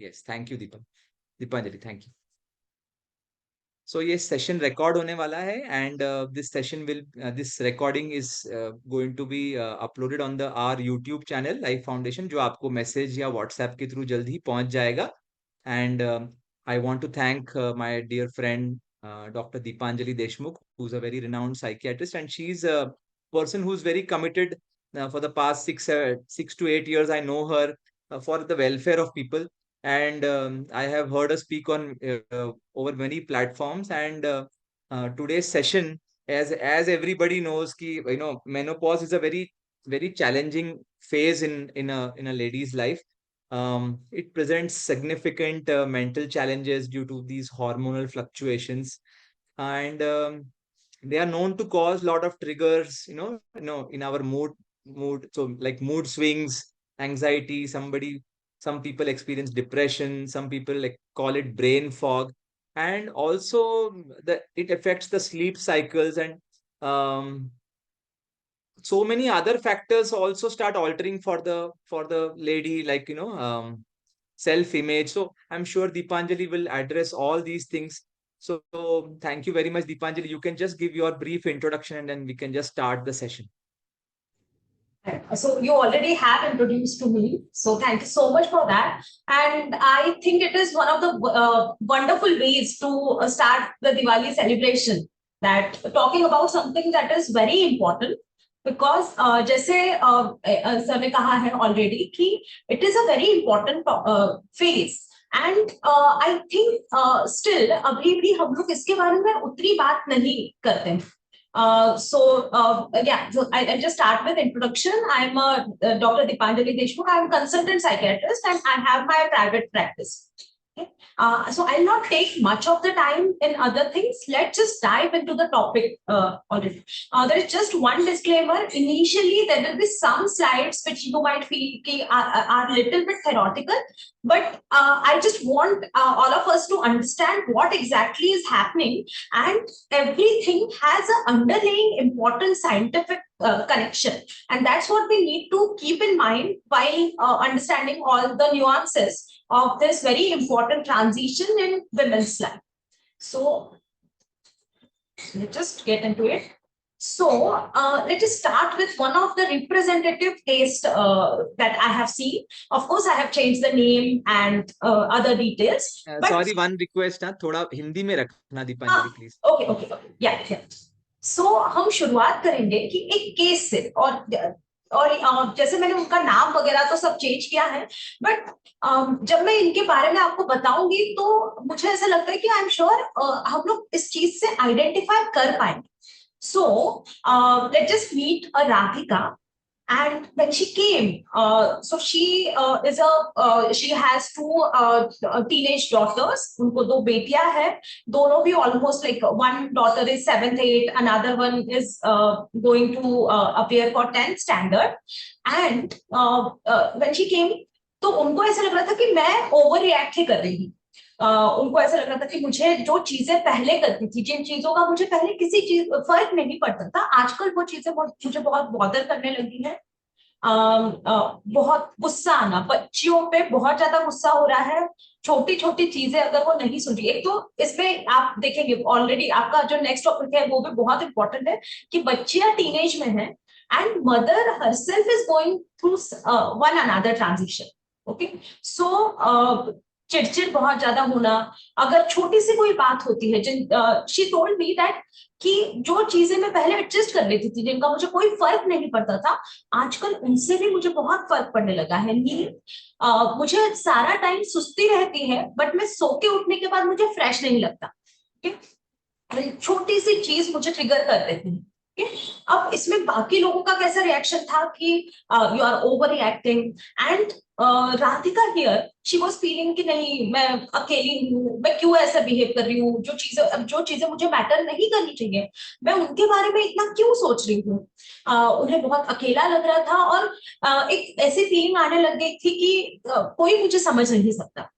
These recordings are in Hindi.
Yes, thank you Deepanjali, thank you. So ये सेशन रिकॉर्ड होने वाला है and this recording is going to be uploaded on the our YouTube channel Life Foundation, जो आपको मैसेज या व्हाट्सएप के थ्रू जल्द ही पहुंच जाएगा। And I want to thank my dear friend Dr. Deepanjali Deshmukh, who's a very renowned psychiatrist, and she's a person who's very committed for the past 6 to 8 years. I know her for the welfare of people, and I have heard her speak on over many platforms. And today's session, as everybody knows, ki menopause is a very challenging phase in a lady's life. It presents significant mental challenges due to these hormonal fluctuations, and they are known to cause a lot of triggers, in our mood. So like mood swings, anxiety. Some people experience depression. Some people like call it brain fog, and also it affects the sleep cycles, and um, so many other factors also start altering for the lady, like self image. So I'm sure Deepanjali will address all these things. So thank you very much, Deepanjali. You can just give your brief introduction and then we can just start the session. So you already have introduced to me. So thank you so much for that. And I think it is one of the wonderful ways to start the Diwali celebration, that talking about something that is very important. Because जैसे सर ने कहा है already कि it is a very important phase. And I think still अभी भी हम लोग इसके बारे में उतनी बात नहीं करते हैं. So I just start with introduction. I'm Dr. Deepanjali Deshmukh. I'm a consultant psychiatrist and I have my private practice. Okay. So I'll not take much of the time in other things. Let's just dive into the topic already. There is just one disclaimer. Initially, there will be some slides which you might feel are a little bit theoretical, but I just want all of us to understand what exactly is happening, and everything has an underlying important scientific connection, and that's what we need to keep in mind while understanding all the nuances of this very important transition in women's life. So let's just get into it. So let us start with one of the representative case that I have seen. Of course, I have changed the name and other details. Sorry, one request, थोड़ा हिंदी में रखना Deepanjali, please. Okay. Yeah. So हम शुरुआत करेंगे कि एक केस से, और जैसे मैंने उनका नाम वगैरह तो सब चेंज किया है, बट जब मैं इनके बारे में आपको बताऊंगी तो मुझे ऐसा लगता है कि आई एम श्योर हम लोग इस चीज से आइडेंटिफाई कर पाएंगे. So let's just meet a Radhika. And when she came, so she she has two teenage daughters. उनको दो बेटियां हैं. दोनों भी almost like one daughter is 7th, 8th, another one is going to appear for 10th standard. And when she came, तो उनको ऐसा लग रहा था कि मैं ओवर रिएक्ट ही कर रही हूँ. उनको ऐसा लग रहा था कि मुझे जो चीजें पहले करती थी, जिन चीजों का मुझे पहले किसी चीज फर्क नहीं पड़ता था, आजकल वो चीजें मुझे बहुत बॉदर करने लगी है. बहुत गुस्सा आना, बच्चियों पे बहुत ज्यादा गुस्सा हो रहा है. छोटी छोटी चीजें अगर वो नहीं सुन रही है, तो इसमें आप देखेंगे ऑलरेडी आपका जो नेक्स्ट टॉपिक है वो भी बहुत इंपॉर्टेंट है कि बच्चियां टीनेज में है and mother herself is going through one another transition. Okay. So चिड़चिड़ बहुत ज्यादा होना, अगर छोटी सी कोई बात होती है, शी टोल्ड मी दैट कि जो चीजें मैं पहले एडजस्ट कर लेती थी, जिनका मुझे कोई फर्क नहीं पड़ता था, आजकल उनसे भी मुझे बहुत फर्क पड़ने लगा है. मुझे सारा टाइम सुस्ती रहती है, बट मैं सो के उठने के बाद मुझे फ्रेश नहीं लगता. छोटी सी चीज मुझे ट्रिगर कर देती है. अब इसमें बाकी लोगों का कैसा रिएक्शन था कि you are over reacting, and Radhika here she was feeling कि नहीं, मैं अकेली हूँ, मैं क्यों ऐसा बिहेव कर रही हूँ, जो चीजें मुझे मैटर नहीं करनी चाहिए, मैं उनके बारे में इतना क्यों सोच रही हूँ. उन्हें बहुत अकेला लग रहा था, और एक ऐसी फीलिंग आने लग गई थी कि कोई मुझे समझ नहीं सकता.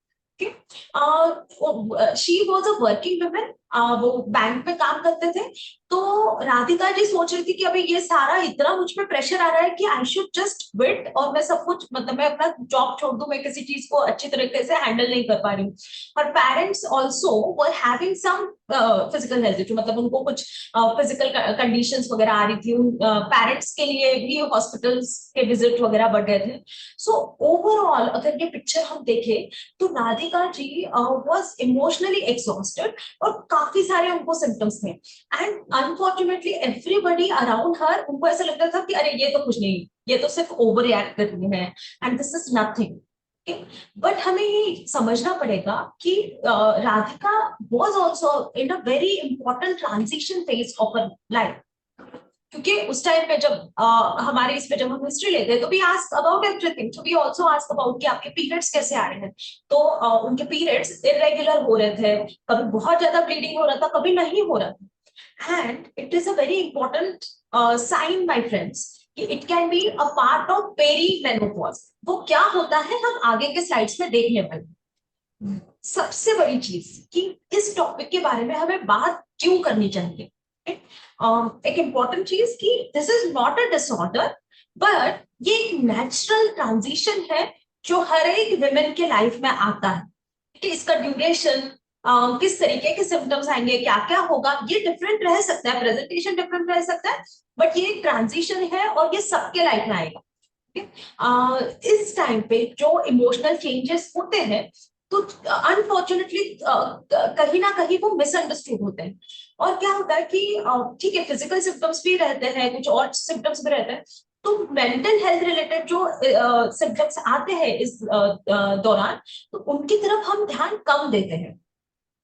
She was a working woman वो बैंक में काम करते थे। तो राधिका जी सोच रही थी कि अभी ये सारा इतना मुझ पे प्रेशर आ रहा है कि आई शुड जस्ट क्विट, और मैं सब कुछ मतलब मैं अपना जॉब छोड़ दूं, मैं किसी चीज को अच्छी तरीके से हैंडल नहीं कर पा रही हूँ। और parents also were having some physical health issue, मतलब उनको कुछ फिजिकल कंडीशंस वगैरह आ रही थी। पेरेंट्स के लिए भी हॉस्पिटल्स के विजिट वगैरह बढ़ गए थे। सो ओवरऑल अगर ये पिक्चर हम देखें तो Radhika ji was emotionally exhausted और काफी सारे उनको सिम्टम्स थे। एंड अनफॉर्चुनेटली एवरीबडी अराउंड हर, उनको ऐसा लगता था कि अरे ये तो कुछ नहीं, ये तो सिर्फ ओवर रिएक्ट कर रही है and this is nothing. But हमें ये समझना पड़ेगा कि Radhika was also in a very important transition phase of her life. क्योंकि उस टाइम पे जब हमारे इसमें जब हम हिस्ट्री लेते हैं तो वी आस्क अबाउट एवरीथिंग, तो वी आल्सो आस्क अबाउट कि आपके पीरियड्स कैसे आ रहे हैं। तो उनके पीरियड्स इरेगुलर हो रहे थे, कभी बहुत ज्यादा ब्लीडिंग हो रहा था, कभी नहीं हो रहा था। And it is a very important sign my friends कि it can be a part of perimenopause. वो क्या होता है हम आगे के स्लाइड्स में देखने वाले। सबसे बड़ी चीज कि इस टॉपिक के बारे में हमें बात क्यों करनी चाहिए। एक इंपॉर्टेंट चीज कि this is not a disorder, but ये एक नेचुरल ट्रांजिशन है जो हर एक विमेन के लाइफ में आता है। कि इसका ड्यूरेशन, किस तरीके के सिम्टम्स आएंगे, क्या क्या होगा, ये डिफरेंट रह सकता है, प्रेजेंटेशन डिफरेंट रह सकता है, बट ये ट्रांजिशन है और ये सबके लाइफ में आएगा। इस टाइम पे जो इमोशनल चेंजेस होते हैं तो अनफॉर्चुनेटली कहीं ना कहीं वो मिसअंडरस्टूड होते हैं। और क्या होता है कि ठीक है फिजिकल सिम्टम्स भी रहते हैं, कुछ और सिम्टम्स भी रहते हैं, तो मेंटल हेल्थ रिलेटेड जो सिम्टम्स आते हैं इस दौरान, तो उनकी तरफ हम ध्यान कम देते हैं।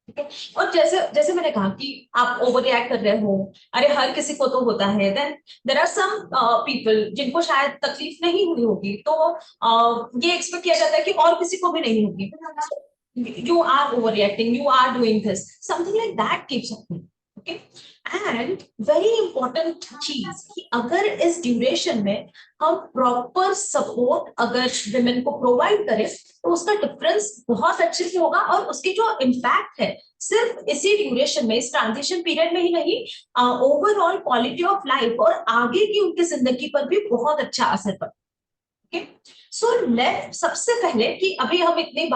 ठीक है। और जैसे जैसे मैंने कहा कि आप ओवर रिएक्ट कर रहे हो, अरे हर किसी को तो होता है, then there are some people जिनको शायद तकलीफ नहीं हुई होगी, तो ये एक्सपेक्ट किया जाता है कि और किसी को भी नहीं होगी। You are overreacting, you are doing this, something like that keeps happening. Okay, and very important चीज कि अगर इस ड्यूरेशन में हम प्रॉपर सपोर्ट अगर विमेन को प्रोवाइड करें तो उसका डिफरेंस बहुत अच्छे से होगा, और उसकी जो इम्पैक्ट है सिर्फ इसी ड्यूरेशन में, इस ट्रांजिशन पीरियड में ही नहीं, ओवरऑल क्वालिटी ऑफ लाइफ और आगे की उनकी जिंदगी पर भी बहुत अच्छा असर पड़ता है। सो लेट सबसे पहले कि अभी हम इतनी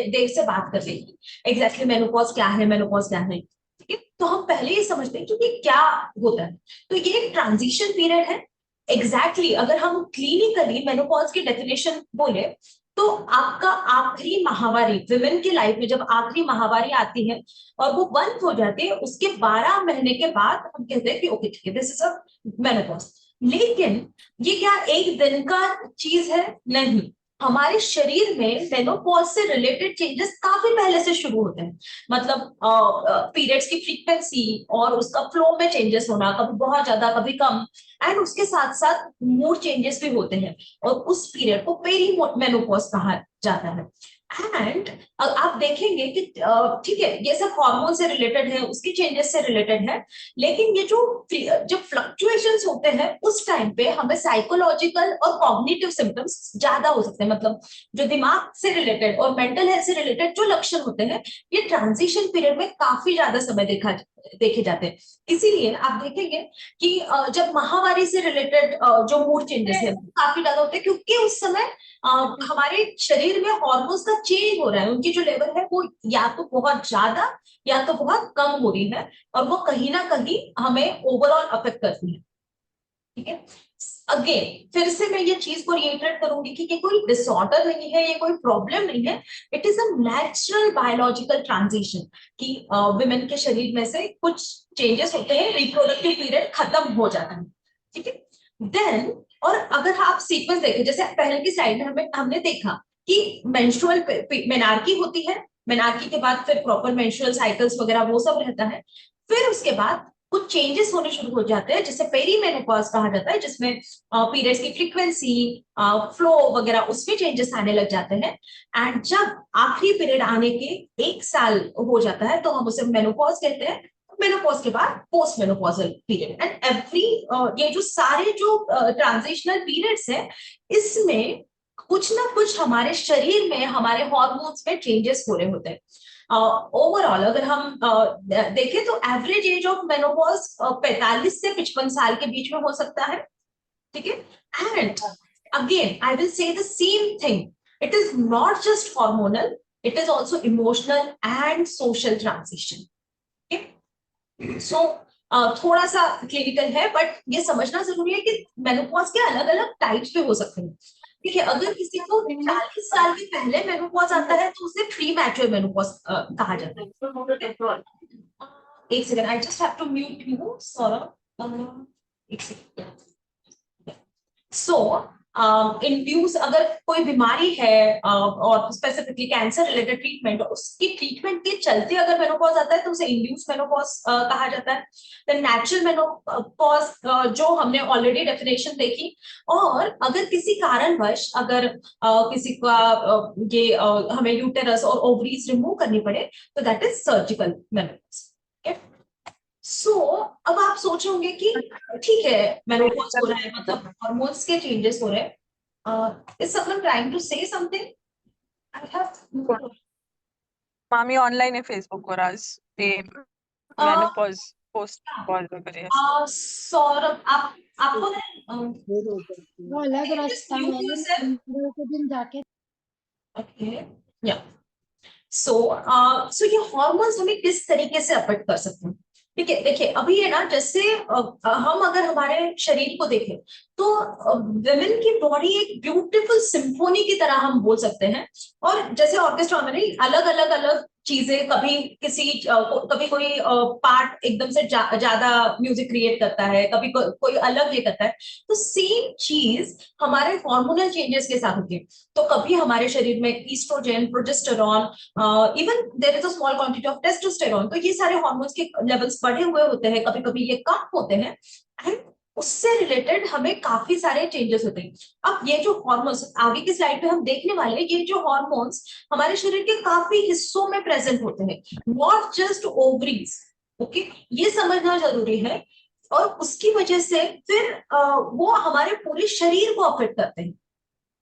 देर से बात कर रहे हैं एग्जैक्टली मेनोपॉज क्या है, मेनोपॉज क्या है। ठीक है, तो हम पहले ही समझते हैं कि क्या होता है। तो ये एक ट्रांजिशन पीरियड है। एग्जैक्टली अगर हम क्लिनिकली मेनोपॉज की डेफिनेशन बोले तो आपका आखिरी माहवारी, विमेन की लाइफ में जब आखिरी माहवारी आती है और वो बंद हो जाती है, उसके 12 महीने के बाद हम कहते हैं कि ओके ठीक है, दिस इज अ मेनोपॉज। लेकिन ये क्या एक दिन का चीज है? नहीं, हमारे शरीर में मेनोपॉज से रिलेटेड चेंजेस काफी पहले से शुरू होते हैं। मतलब पीरियड्स की फ्रीक्वेंसी और उसका फ्लो में चेंजेस होना, कभी बहुत ज्यादा कभी कम, एंड उसके साथ साथ मूड चेंजेस भी होते हैं, और उस पीरियड को पेरी मेनोपॉज कहा जाता है। एंड आप देखेंगे कि ठीक है ये सब हार्मोन से रिलेटेड है, उसकी चेंजेस से रिलेटेड है, लेकिन ये जो फ्लक्चुएशंस होते हैं उस टाइम पे हमें साइकोलॉजिकल और कॉग्निटिव सिम्टम्स ज्यादा हो सकते हैं। मतलब जो दिमाग से रिलेटेड और मेंटल हेल्थ से रिलेटेड जो लक्षण होते हैं, ये ट्रांजिशन पीरियड में काफी ज्यादा समय देखे जाते हैं। इसीलिए आप देखेंगे कि जब माहवारी से रिलेटेड जो मूड चेंजेस है काफी ज्यादा होते हैं, क्योंकि उस समय हमारे शरीर में हॉर्मोन्स का चेंज हो रहा है, उनकी जो लेवल है वो या तो बहुत ज्यादा या तो बहुत कम हो रही है, और वो कहीं ना कहीं हमें ओवरऑल अफेक्ट करती है। ठीक है, अगेन फिर से मैं ये चीज को रिएटरेट करूंगी कि ये कोई डिसऑर्डर नहीं है, ये कोई प्रॉब्लम नहीं है, it is a natural biological transition कि विमेन के शरीर में से कुछ चेंजेस होते हैं, रिप्रोडक्टिव पीरियड खत्म हो जाता है। ठीक है, देन और अगर आप सीक्वेंस देखें, जैसे पहले की स्लाइड में हमने देखा कि मेंस्ट्रुअल मेनार्की होती है, मेनार्की के बाद फिर प्रॉपर मेंस्ट्रुअल साइकिल्स वगैरह वो सब रहता है, फिर उसके बाद कुछ चेंजेस होने शुरू हो जाते हैं जिसे पेरीमेनोपॉज कहा जाता है, जिसमें पीरियड्स की फ्रीक्वेंसी, फ्लो वगैरह उसमें चेंजेस आने लग जाते हैं। एंड जब आखिरी पीरियड आने के 1 साल हो जाता है तो हम उसे मेनोपॉज कहते हैं। मेनोपॉज के बाद post menopausal period, and every ये जो सारे जो ट्रांजिशनल पीरियड्स है, इसमें कुछ ना कुछ हमारे शरीर में, हमारे हॉर्मोन्स में चेंजेस हो रहे होते हैं। ओवरऑल अगर हम देखें तो एवरेज एज ऑफ मेनोपॉज 45 से 55 साल के बीच में हो सकता है, ठीक है। And again I will say the same thing, it is not just hormonal, it is also emotional and social transition. So थोड़ा सा क्लिनिकल है, बट ये समझना जरूरी है कि मेनोपॉज के अलग अलग टाइप्स पे हो सकते हैं। ठीक है, अगर किसी को 40 साल के पहले मेनोपॉज आता है तो उसे प्री मैच्योर मेनोपॉज कहा जाता है। एक second, I just have to mute you Saurabh, एक सेकंड। सो इन व्यूज अगर कोई बीमारी है और स्पेसिफिकली कैंसर रिलेटेड ट्रीटमेंट, उसकी ट्रीटमेंट के चलते अगर मेनोपॉज आता है तो उसे इंड्यूस मेनोपॉज कहा जाता है। द नेचुरल मेनोपॉज जो हमने ऑलरेडी डेफिनेशन देखी, और अगर किसी कारणवश अगर किसी का ये हमें यूटेरस और ओवरीज रिमूव करनी पड़े तो दैट इज सर्जिकल मेनोपॉज। सो अब आप सोच रहे होंगे कि ठीक है मेनोपॉज हो रहा है, मतलब हार्मोन्स के चेंजेस हो रहे हैं, is someone trying to say something? I have मामी ऑनलाइन है फेसबुक पर आज पे मेनोपॉज पोस्ट कॉल वगैरह। सौरभ आपको वो अलग रास्ता है, को दिन जाके ओके या सो ये हार्मोन्स हमें किस तरीके से अफेक्ट कर सकते हैं? ठीक है, देखिए अभी है ना, जैसे हम अगर हमारे शरीर को देखें तो विमेन की बॉडी एक ब्यूटीफुल सिम्फोनी की तरह हम बोल सकते हैं। और जैसे ऑर्केस्ट्रा में नहीं, अलग अलग अलग चीजें, कभी किसी कभी कोई पार्ट एकदम से ज्यादा म्यूजिक क्रिएट करता है, कभी कोई अलग ये करता है। तो सेम चीज हमारे हार्मोनल चेंजेस के साथ होती है। तो कभी हमारे शरीर में estrogen, progesterone, even there is a small quantity of testosterone, तो ये सारे हार्मोन्स के लेवल्स बढ़े हुए होते हैं, कभी कभी ये कम होते हैं, एंड उससे रिलेटेड हमें काफी सारे चेंजेस होते हैं। अब ये जो हार्मोन्स आगे की स्लाइड पे हम देखने वाले हैं, ये जो हार्मोन्स हमारे शरीर के काफी हिस्सों में प्रेजेंट होते हैं, नॉट जस्ट ओवरीज। ओके, ये समझना जरूरी है। और उसकी वजह से फिर वो हमारे पूरे शरीर को अफेक्ट करते हैं।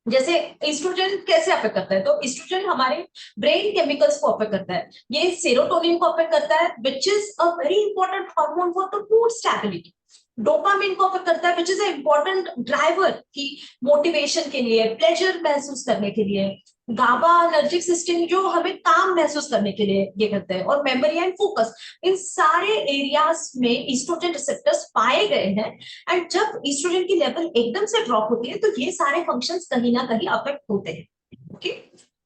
जैसे एस्ट्रोजन कैसे अफेक्ट करता है, तो एस्ट्रोजन हमारे ब्रेन केमिकल्स को अफेक्ट करता है, ये सेरोटोनिन को अफेक्ट करता है, which is a very important hormone for the mood stability. Dopamine को अफेक्ट करता है, which is a important driver की मोटिवेशन के लिए, प्लेजर महसूस करने के लिए। गाबार्जिक सिस्टम जो हमें काम महसूस करने के लिए ये करते हैं, और मेमोरी एंड फोकस, इन सारे एरियाज में ईस्ट्रोजन रिसेप्टर्स पाए गए हैं। एंड जब ईस्ट्रोजन की लेवल एकदम से ड्रॉप होती है तो ये सारे फंक्शंस कहीं ना कहीं अफेक्ट होते हैं। ओके,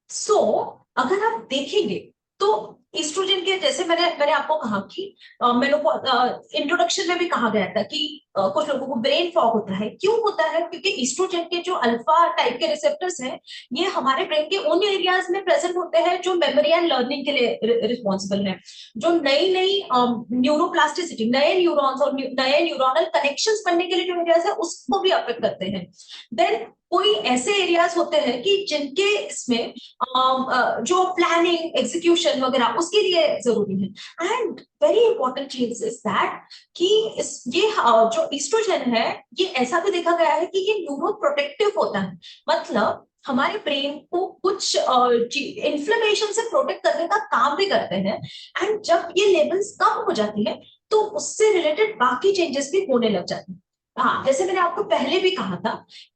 सो अगर आप देखेंगे तो ईस्ट्रोजन के, जैसे मैंने आपको कहा कि इंट्रोडक्शन में भी कहा गया था कि कुछ लोगों को ब्रेन फॉग होता है। क्यों होता है? क्योंकि ईस्ट्रोजन के जो अल्फा टाइप के रिसेप्टर्स हैं, ये हमारे ब्रेन के उन एरियाज में प्रेजेंट होते हैं जो मेमोरी एंड लर्निंग के लिए रिस्पॉन्सिबल है, जो नई नई न्यूरोप्लास्टिसिटी, नए न्यूरॉन्स और नए न्यूरोनल कनेक्शंस बनने के लिए जो एरियाज है उसको भी अफेक्ट करते हैं। देन कोई ऐसे एरियाज होते हैं कि जिनके इसमें जो प्लानिंग, एग्जीक्यूशन वगैरह उसके लिए जरूरी है। एंड वेरी इंपॉर्टेंट चीज इज दैट कि ये जो ईस्ट्रोजन है, ये ऐसा भी देखा गया है कि ये न्यूरो प्रोटेक्टिव होता है, मतलब हमारे ब्रेन को कुछ इन्फ्लेमेशन से प्रोटेक्ट करने का काम भी करते हैं। एंड जब ये लेवल्स कम हो जाती है तो उससे रिलेटेड बाकी चेंजेस भी होने लग जाते हैं। हाँ, जैसे मैंने आपको पहले भी कहा था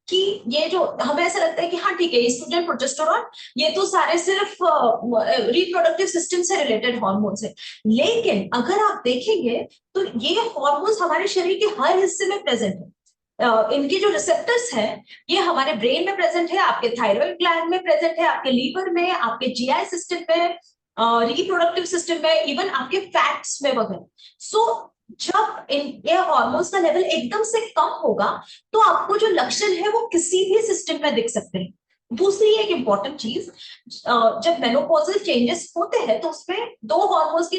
कि ये जो हमें ऐसा लगता है कि हाँ ठीक है, एस्ट्रोजन, प्रोजेस्टेरॉन, ये तो सारे सिर्फ रिप्रोडक्टिव सिस्टम से रिलेटेड हार्मोन्स है। लेकिन अगर आप देखेंगे तो ये हार्मोन्स हमारे शरीर के हर हिस्से में प्रेजेंट है। इनके जो रिसेप्टर्स हैं, ये हमारे ब्रेन में प्रेजेंट है, आपके थायराइड ग्लैंड में प्रेजेंट है, आपके लीवर में, आपके जीआई सिस्टम में, रिप्रोडक्टिव सिस्टम में, इवन आपके फैट्स में वगैरह। सो जब ये हार्मोन्स का लेवल एकदम से कम होगा तो आपको जो लक्षण है वो किसी भी सिस्टम में दिख सकते हैं। दूसरी एक इंपॉर्टेंट चीज, जब मेनोपॉजल चेंजेस होते हैं तो उसमें दो हार्मोन्स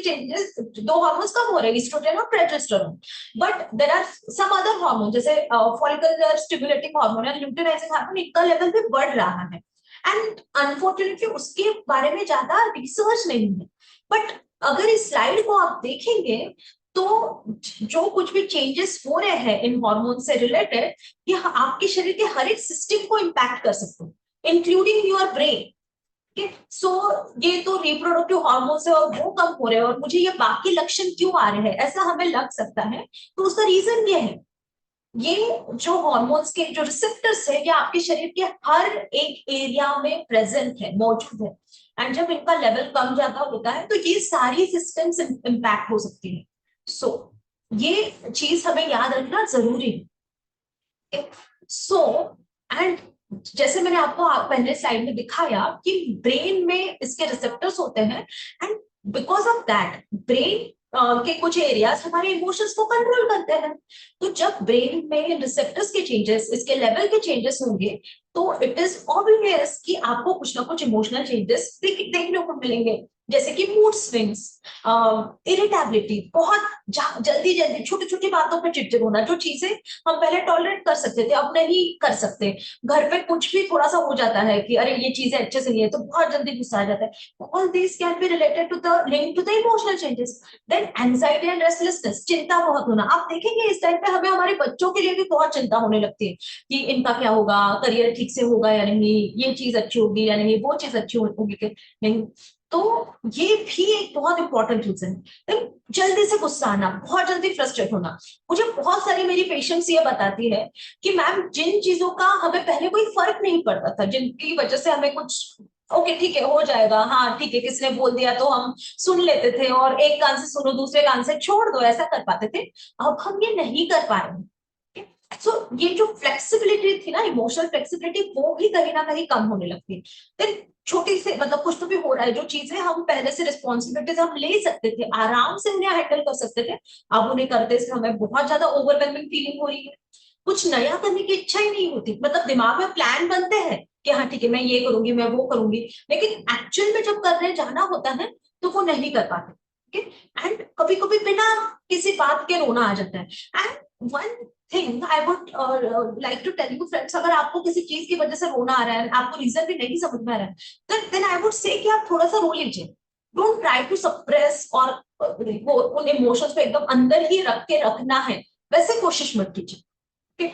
कम हो रहे हैं, ईस्ट्रोजन और progesterone, but there are some other hormone, जैसे फॉलिकुलर स्टिमुलेटिंग हार्मोन और ल्यूटिनाइजिंग हार्मोन, इनका लेवल भी बढ़ रहा है। एंड अनफॉर्चुनेटली उसके बारे में ज्यादा रिसर्च नहीं है। बट अगर इस स्लाइड को आप देखेंगे तो जो कुछ भी चेंजेस हो रहे हैं इन हार्मोन से रिलेटेड, ये आपके शरीर के हर एक सिस्टम को इंपैक्ट कर सकते हैं, इंक्लूडिंग योर ब्रेन। सो ये तो रिप्रोडक्टिव हार्मोन्स है और वो कम हो रहे हैं और मुझे ये बाकी लक्षण क्यों आ रहे हैं ऐसा हमें लग सकता है। तो उसका रीजन ये है, ये जो हार्मोन्स के जो रिसेप्टर्स है ये आपके शरीर के हर एक एरिया में प्रेजेंट है, मौजूद है। एंड जब इनका लेवल कम ज्यादा होता है तो ये सारी सिस्टम्स इम्पैक्ट हो सकती है। सो ये चीज हमें याद रखना जरूरी है। सो एंड जैसे मैंने आपको पहले स्लाइड में दिखाया कि ब्रेन में इसके रिसेप्टर्स होते हैं and because of that brain के कुछ एरियाज हमारे इमोशंस को कंट्रोल करते हैं। तो जब ब्रेन में रिसेप्टर्स के चेंजेस, इसके लेवल के चेंजेस होंगे तो इट इज ऑब्वियस कि आपको कुछ ना कुछ इमोशनल चेंजेस देखने को मिलेंगे, जैसे कि मूड स्विंग्स, इरिटेबिलिटी, बहुत जल्दी जल्दी छोटी छोटी बातों पर चिड़चिड़ होना, जो चीजें हम पहले टॉलरेट कर सकते थे अब नहीं कर सकते। घर पे कुछ भी थोड़ा सा हो जाता है कि अरे ये चीजें अच्छे से नहीं है तो बहुत जल्दी गुस्सा आ जाता है। All this can be related to the link to the emotional changes. Then anxiety and restlessness, चिंता बहुत होना। आप देखेंगे इस टाइम पे हमें हमारे बच्चों के लिए भी बहुत चिंता होने लगती है कि इनका क्या होगा, करियर ठीक से होगा या नहीं, ये चीज अच्छी होगी या नहीं, वो चीज अच्छी होगी कि नहीं। तो ये भी एक बहुत इंपॉर्टेंट रीजन है। जल्दी से गुस्सा आना, बहुत जल्दी फ्रस्ट्रेट होना। मुझे बहुत सारी मेरी पेशेंट्स ये बताती है कि मैम जिन चीजों का हमें पहले कोई फर्क नहीं पड़ता था, जिनकी वजह से हमें कुछ ओके ठीक है हो जाएगा, हाँ ठीक है किसने बोल दिया तो हम सुन लेते थे और एक कान से सुनो दूसरे कान से छोड़ दो, ऐसा कर पाते थे। अब हम ये नहीं कर पा रहे हैं। सो ये जो फ्लेक्सिबिलिटी थी ना, इमोशनल फ्लेक्सिबिलिटी, वो भी कहीं ना कहीं कम होने लगती है। फिर छोटी से मतलब कुछ तो भी हो रहा है, जो चीजें हम पहले से रिस्पॉन्सिबिलिटीज हम ले सकते थे, आराम से उन्हें हैंडल कर सकते थे, अब उन्हें करते से हमें बहुत ज्यादा ओवरवेलमिंग फीलिंग हो रही है। कुछ नया करने की इच्छा ही नहीं होती, मतलब दिमाग में प्लान बनते हैं कि हाँ ठीक है मैं ये करूंगी मैं वो करूंगी, लेकिन एक्चुअल में जब करने जाना होता है तो वो नहीं कर पाते। एंड कभी कभी बिना किसी बात के रोना आ जाता है। And one thing I would like to tell you friends, अगर आपको किसी चीज की वजह से रोना आ रहा है, आपको रीजन भी नहीं समझ में आ रहा है, देन आई वुड से कि आप थोड़ा सा रो लीजिए। डोंट ट्राई टू सप्रेस और वो उन इमोशंस को एकदम अंदर ही रख के रखना है, वैसे कोशिश मत कीजिए।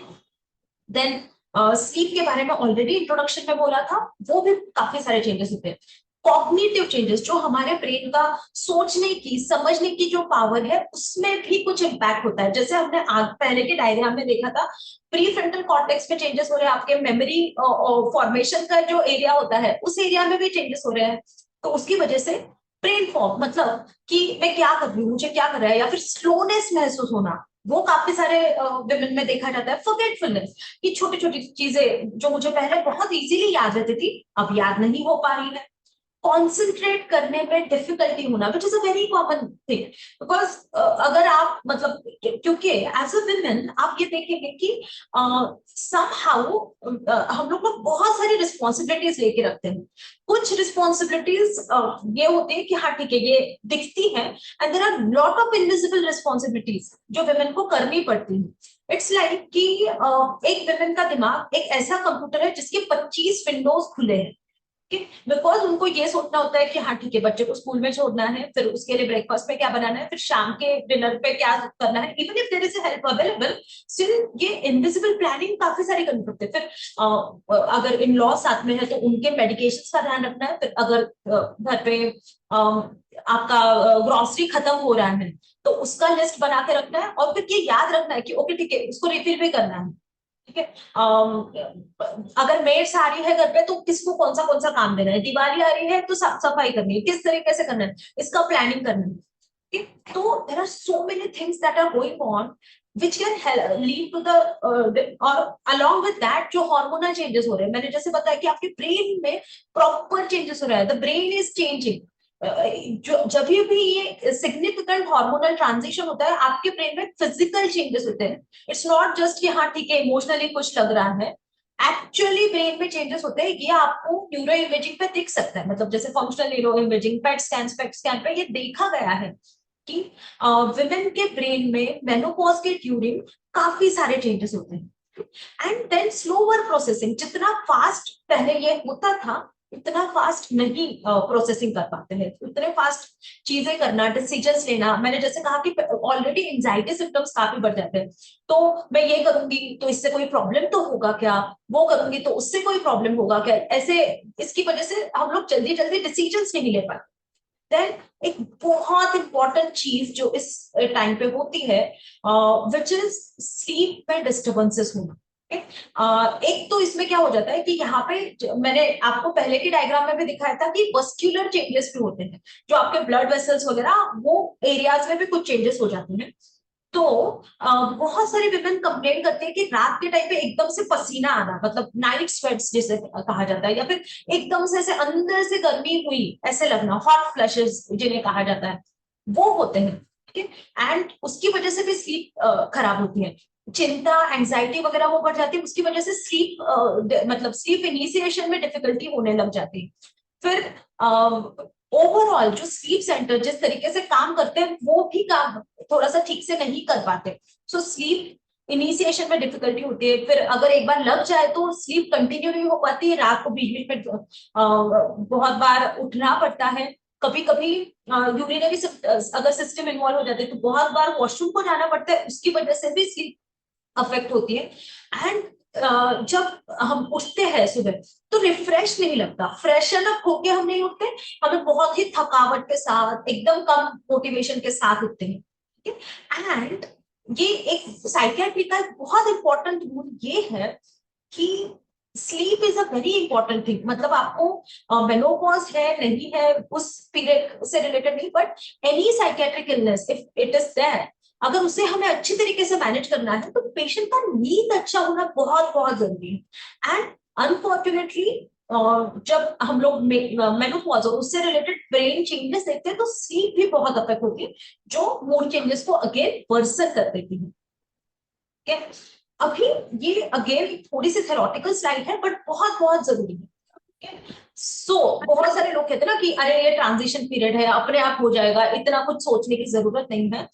देन स्लीप के बारे में ऑलरेडी इंट्रोडक्शन में बोला था, वो भी काफी सारे चेंजेस होते हैं। कॉग्निटिव चेंजेस, जो हमारे ब्रेन का सोचने की समझने की जो पावर है उसमें भी कुछ इम्पैक्ट होता है। जैसे हमने पहले के डायग्राम में देखा था, प्री फ्रंटल कॉर्टेक्स में चेंजेस हो रहे हैं, आपके मेमोरी फॉर्मेशन का जो एरिया होता है उस एरिया में भी चेंजेस हो रहे हैं। तो उसकी वजह से ब्रेन फॉग, मतलब कि मैं क्या कर रही हूँ, मुझे क्या कर रहा है, या फिर स्लोनेस महसूस होना, वो काफी सारे विमेन में देखा जाता है। फॉरगेटफुलनेस, कि छोटी छोटी चीजें जो मुझे पहले बहुत इजीली याद रहती थी अब याद नहीं हो पा रही है। कॉन्सेंट्रेट करने में डिफिकल्टी होना, which is a very common thing, because अगर आप मतलब क्योंकि एज अ वुमेन आप ये देखेंगे कि समहाउ हम लोग बहुत सारी रिस्पॉन्सिबिलिटीज लेके रखते हैं। कुछ रिस्पॉन्सिबिलिटीज ये होती है कि हाँ ठीक है ये दिखती है, and there are lot of invisible responsibilities जो वुमेन को करनी पड़ती है। इट्स लाइक कि एक वुमेन का दिमाग एक ऐसा कंप्यूटर है जिसके 25 विंडोज खुले हैं, बिकॉज उनको ये सोचना होता है कि हाँ ठीक है बच्चे को स्कूल में छोड़ना है, फिर उसके लिए ब्रेकफास्ट में क्या बनाना है, फिर शाम के डिनर पे क्या करना है, even if there is help available still ये इनविजिबल प्लानिंग काफी सारी करनी पड़ती है। फिर अगर इन लॉ साथ में है तो उनके मेडिकेशन का ध्यान रखना है। फिर अगर घर पे आपका ग्रोसरी खत्म हो रहा है तो उसका लिस्ट बना के रखना है, और फिर ये याद रखना है कि ओके ठीक है उसको रिफिल भी करना है। ठीक है, अगर मेड्स आ रही है घर पे तो किसको कौन सा काम देना है, दिवाली आ रही है तो साफ सफाई करनी है, किस तरीके से करना है, इसका प्लानिंग करना है। तो there are so many things that are going on which can lead to और along with that जो हार्मोनल चेंजेस हो रहे हैं, मैंने जैसे बताया कि आपके ब्रेन में प्रॉपर चेंजेस हो रहा है, द ब्रेन इज चेंजिंग। जो जब भी ये सिग्निफिकेंट हार्मोनल ट्रांजिशन होता है आपके ब्रेन में फिजिकल चेंजेस होते हैं। इट्स नॉट जस्ट कि हाँ ठीक है इमोशनली कुछ लग रहा है, एक्चुअली ब्रेन में चेंजेस होते हैं। ये आपको न्यूरो इमेजिंग पे दिख सकता है, मतलब जैसे functional neuro imaging, PET scan पे ये देखा गया है कि विमेन के ब्रेन में मेनोपॉज के ड्यूरिंग काफी सारे चेंजेस होते हैं। एंड देन स्लोअर प्रोसेसिंग, जितना फास्ट पहले ये होता था इतना फास्ट नहीं प्रोसेसिंग कर पाते हैं, इतने फास्ट चीजें करना, डिसीजंस लेना। मैंने जैसे कहा कि ऑलरेडी एंजाइटी सिम्टम्स काफी बढ़ जाते हैं, तो मैं ये करूंगी तो इससे कोई प्रॉब्लम तो होगा क्या, वो करूंगी तो उससे कोई प्रॉब्लम होगा क्या, ऐसे इसकी वजह से हम लोग जल्दी जल्दी डिसीजंस नहीं ले पाते। देन एक बहुत इंपॉर्टेंट चीज जो इस टाइम पे होती है विच इज स्लीप में डिस्टर्बेंसेस होना। एक तो इसमें क्या हो जाता है कि यहाँ पे मैंने आपको पहले की डायग्राम में भी दिखाया था कि वस्क्यूलर चेंजेस भी होते हैं, जो आपके ब्लड वेसल्स वगैरह वो एरियाज में भी कुछ चेंजेस हो जाते हैं। तो बहुत सारे विमेन कंप्लेन करते हैं कि रात के टाइम पे एकदम से पसीना आना, मतलब नाइट स्वेट्स जिसे कहा जाता है, या फिर एकदम से ऐसे अंदर से गर्मी हुई ऐसे लगना, हॉट फ्लैशेस जिन्हें कहा जाता है, वो होते हैं। ठीक है, एंड उसकी वजह से भी स्लीप खराब होती है, चिंता एंजाइटी वगैरह वो बढ़ जाती है, उसकी वजह से स्लीप मतलब स्लीप इनिशिएशन में डिफिकल्टी होने लग जाती है। फिर ओवरऑल जो स्लीप सेंटर जिस तरीके से काम करते हैं वो भी काम थोड़ा सा ठीक से नहीं कर पाते, सो स्लीप इनिशिएशन में डिफिकल्टी होती है। फिर अगर एक बार लग जाए तो स्लीप कंटिन्यू नहीं हो पाती है, रात को बीच बीच में बहुत बार उठना पड़ता है, कभी कभी यूरिनरी अगर सिस्टम इन्वॉल्व हो जाते हैं तो बहुत बार वॉशरूम को जाना पड़ता है, उसकी वजह से भी स्लीप अफेक्ट होती है। एंड जब हम उठते हैं सुबह तो रिफ्रेश नहीं लगता, फ्रेशन अप होके हम नहीं उठते, हमें बहुत ही थकावट के साथ एकदम कम मोटिवेशन के साथ उठते हैं। ठीक है, एंड ये एक साइकियाट्री का एक बहुत इंपॉर्टेंट रूल ये है कि sleep is a very important thing. मतलब आपको मेनोपॉज है नहीं है उस पीरियड से रिलेटेड नहीं, but any psychiatric illness if it is there, अगर उसे हमें अच्छी तरीके से मैनेज करना है तो पेशेंट का नींद अच्छा होना बहुत बहुत जरूरी है। एंड अनफॉर्चुनेटली जब हम लोग मेनोपॉज और उससे रिलेटेड ब्रेन चेंजेस देखते हैं तो स्लीप भी बहुत अफेक्ट होती है, जो मूड चेंजेस को अगेन वर्सन कर देती है। ठीक है, अभी ये अगेन थोड़ी सी थेरोटिकल स्लाइड है बट बहुत बहुत जरूरी है। सो बहुत सारे लोग कहते हैं ना कि अरे ये ट्रांजिशन पीरियड है, अपने आप हो जाएगा, इतना कुछ सोचने की जरूरत नहीं है।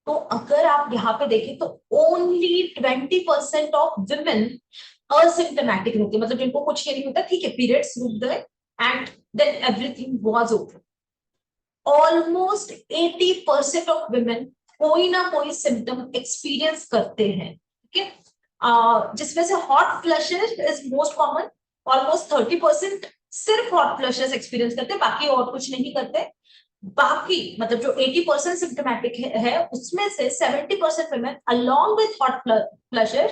तो अगर आप यहाँ पे देखें तो ओनली 20% ऑफ विमेन असिम्टोमेटिक रहती है, मतलब जिनको कुछ नहीं होता, ठीक है, पीरियड्स रुक गए and then everything was over. Almost 80% of women कोई ना कोई सिम्टम एक्सपीरियंस करते हैं। ठीक है, जिसमें से hot flushes is most common, almost 30% सिर्फ हॉट फ्लशेस एक्सपीरियंस करते हैं, बाकी और कुछ नहीं करते। बाकी मतलब जो 80% सिम्टोमेटिक है उसमें से 70% women along with hot flushes,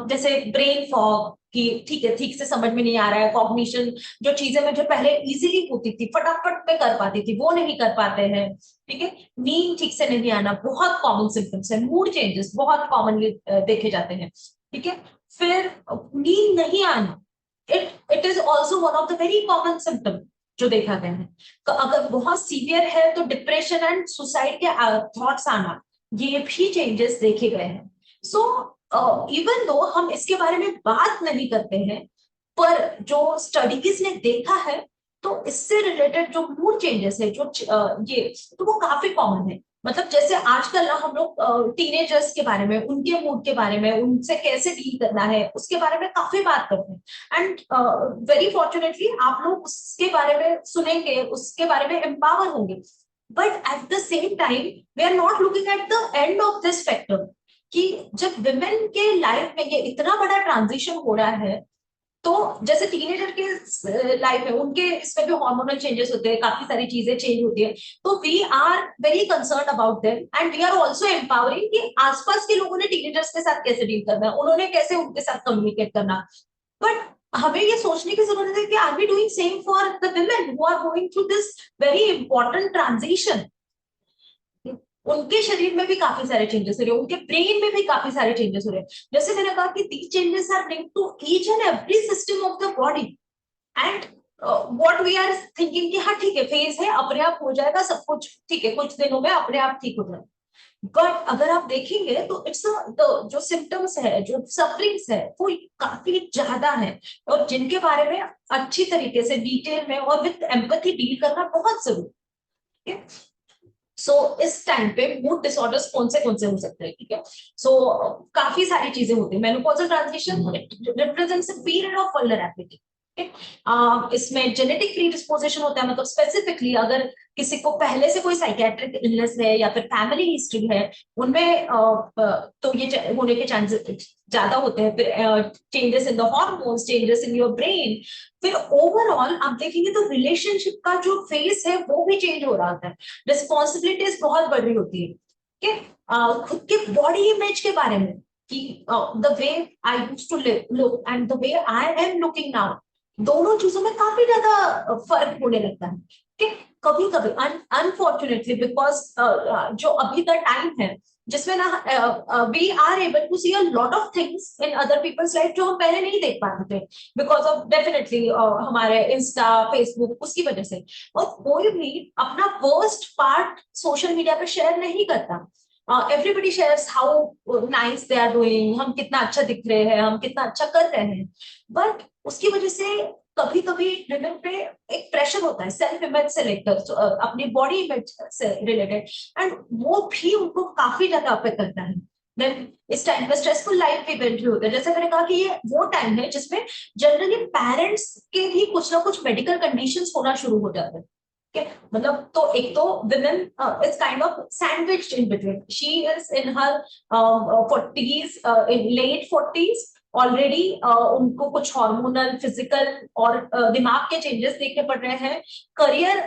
जैसे ब्रेन फॉग कि ठीक है ठीक से समझ में नहीं आ रहा है, कॉग्निशन जो चीजें मुझे पहले इजीली होती थी फटाफट में कर पाती थी वो नहीं कर पाते हैं। ठीक है, नींद ठीक से नहीं आना बहुत कॉमन सिम्टम्स है, मूड चेंजेस बहुत कॉमनली देखे जाते हैं। ठीक है, फिर नींद नहीं आना, it is also one of the very common symptom जो देखा गया है। तो अगर बहुत सीवियर है तो डिप्रेशन एंड सुसाइड के थॉट्स आना, ये भी चेंजेस देखे गए हैं। सो इवन दो हम इसके बारे में बात नहीं करते हैं, पर जो स्टडीज ने देखा है तो इससे रिलेटेड जो मूड चेंजेस है जो ये तो वो काफी कॉमन है। मतलब जैसे आजकल ना हम लोग टीनेजर्स के बारे में, उनके मूड के बारे में, उनसे कैसे डील करना है उसके बारे में काफी बात करते हैं। एंड वेरी फॉर्चुनेटली आप लोग उसके बारे में सुनेंगे, उसके बारे में एम्पावर होंगे, but at the same time we are not looking at the end of this factor कि जब विमेन के लाइफ में ये इतना बड़ा ट्रांजिशन हो रहा है, तो जैसे टीनेजर के लाइफ में उनके इसमें भी हार्मोनल चेंजेस होते हैं, काफी सारी चीजें चेंज होती है, तो we are very concern about them and we are also empowering कि आसपास के लोगों ने टीनेजर्स के साथ कैसे डील करना है, उन्होंने कैसे उनके साथ कम्युनिकेट करना। बट हमें ये सोचने की जरूरत है कि are we doing same for the women who are going through this very important transition. उनके शरीर में भी काफी सारे चेंजेस हो रहे हैं, उनके ब्रेन में भी काफी सारे चेंजेस हो रहे हैं। जैसे मैंने कहा कि these changes are linked to each and every system of the body and what we are thinking कि हाँ ठीक है फेज है, अपने आप हो जाएगा सब कुछ, ठीक है कुछ दिनों में अपने आप ठीक हो जाएगा। बट अगर आप देखेंगे तो इट्स जो सिम्टम्स है, जो सफरिंग्स है वो काफी ज्यादा है, और जिनके बारे में अच्छी तरीके से डिटेल में और विद एम्पैथी डील करना बहुत जरूरी है। सो इस टाइम पे मूड डिसऑर्डर्स कौन से हो सकते हैं? ठीक है, सो काफी सारी चीजें होती है। Menopausal transition represents a period of vulnerability, इसमें जेनेटिक प्रीडिस्पोजिशन होता है, मतलब स्पेसिफिकली अगर किसी को पहले से कोई साइकेट्रिक इलनेस है या फिर फैमिली हिस्ट्री है, उनमें तो ये होने के चांसेस ज्यादा होते हैं। फिर changes in the hormones, changes in your brain, फिर ओवरऑल आप देखेंगे तो रिलेशनशिप का जो फेस है वो भी चेंज हो रहा होता है, रिस्पॉन्सिबिलिटीज बहुत बढ़ रही होती है। खुद के बॉडी इमेज के बारे में कि the way I used to look and the way I am looking now, दोनों चीजों में काफी ज्यादा फर्क होने लगता है। कभी कभी अनफॉर्चुनेटली बिकॉज जो अभी का टाइम है जिसमें ना we are able to see a lot of things in other people's life जो हम पहले नहीं देख पाते थे, बिकॉज ऑफ डेफिनेटली हमारे इंस्टा फेसबुक उसकी वजह से। और कोई भी अपना वर्स्ट पार्ट सोशल मीडिया पे शेयर नहीं करता। Everybody shares how nice they are doing, हम कितना अच्छा दिख रहे हैं, हम कितना अच्छा कर रहे हैं, बट उसकी वजह से कभी कभी विमेन पे एक प्रेशर होता है सेल्फ इमेज से लेकर अपनी बॉडी इमेज से रिलेटेड, एंड वो भी उनको काफी ज्यादा अफेक्ट करता है। देन इस टाइम पे स्ट्रेसफुल लाइफ इवेंट भी होता है, जैसे मैंने कहा कि ये वो टाइम है जिसमें जनरली पेरेंट्स के भी कुछ ना कुछ मेडिकल कंडीशंस होना शुरू हो जाते हैं। मतलब तो एक तो women is kind of sandwiched in between. She is in her 40s, in late 40s already, उनको कुछ हार्मोनल, फिजिकल और दिमाग के चेंजेस देखने पड़ रहे हैं। करियर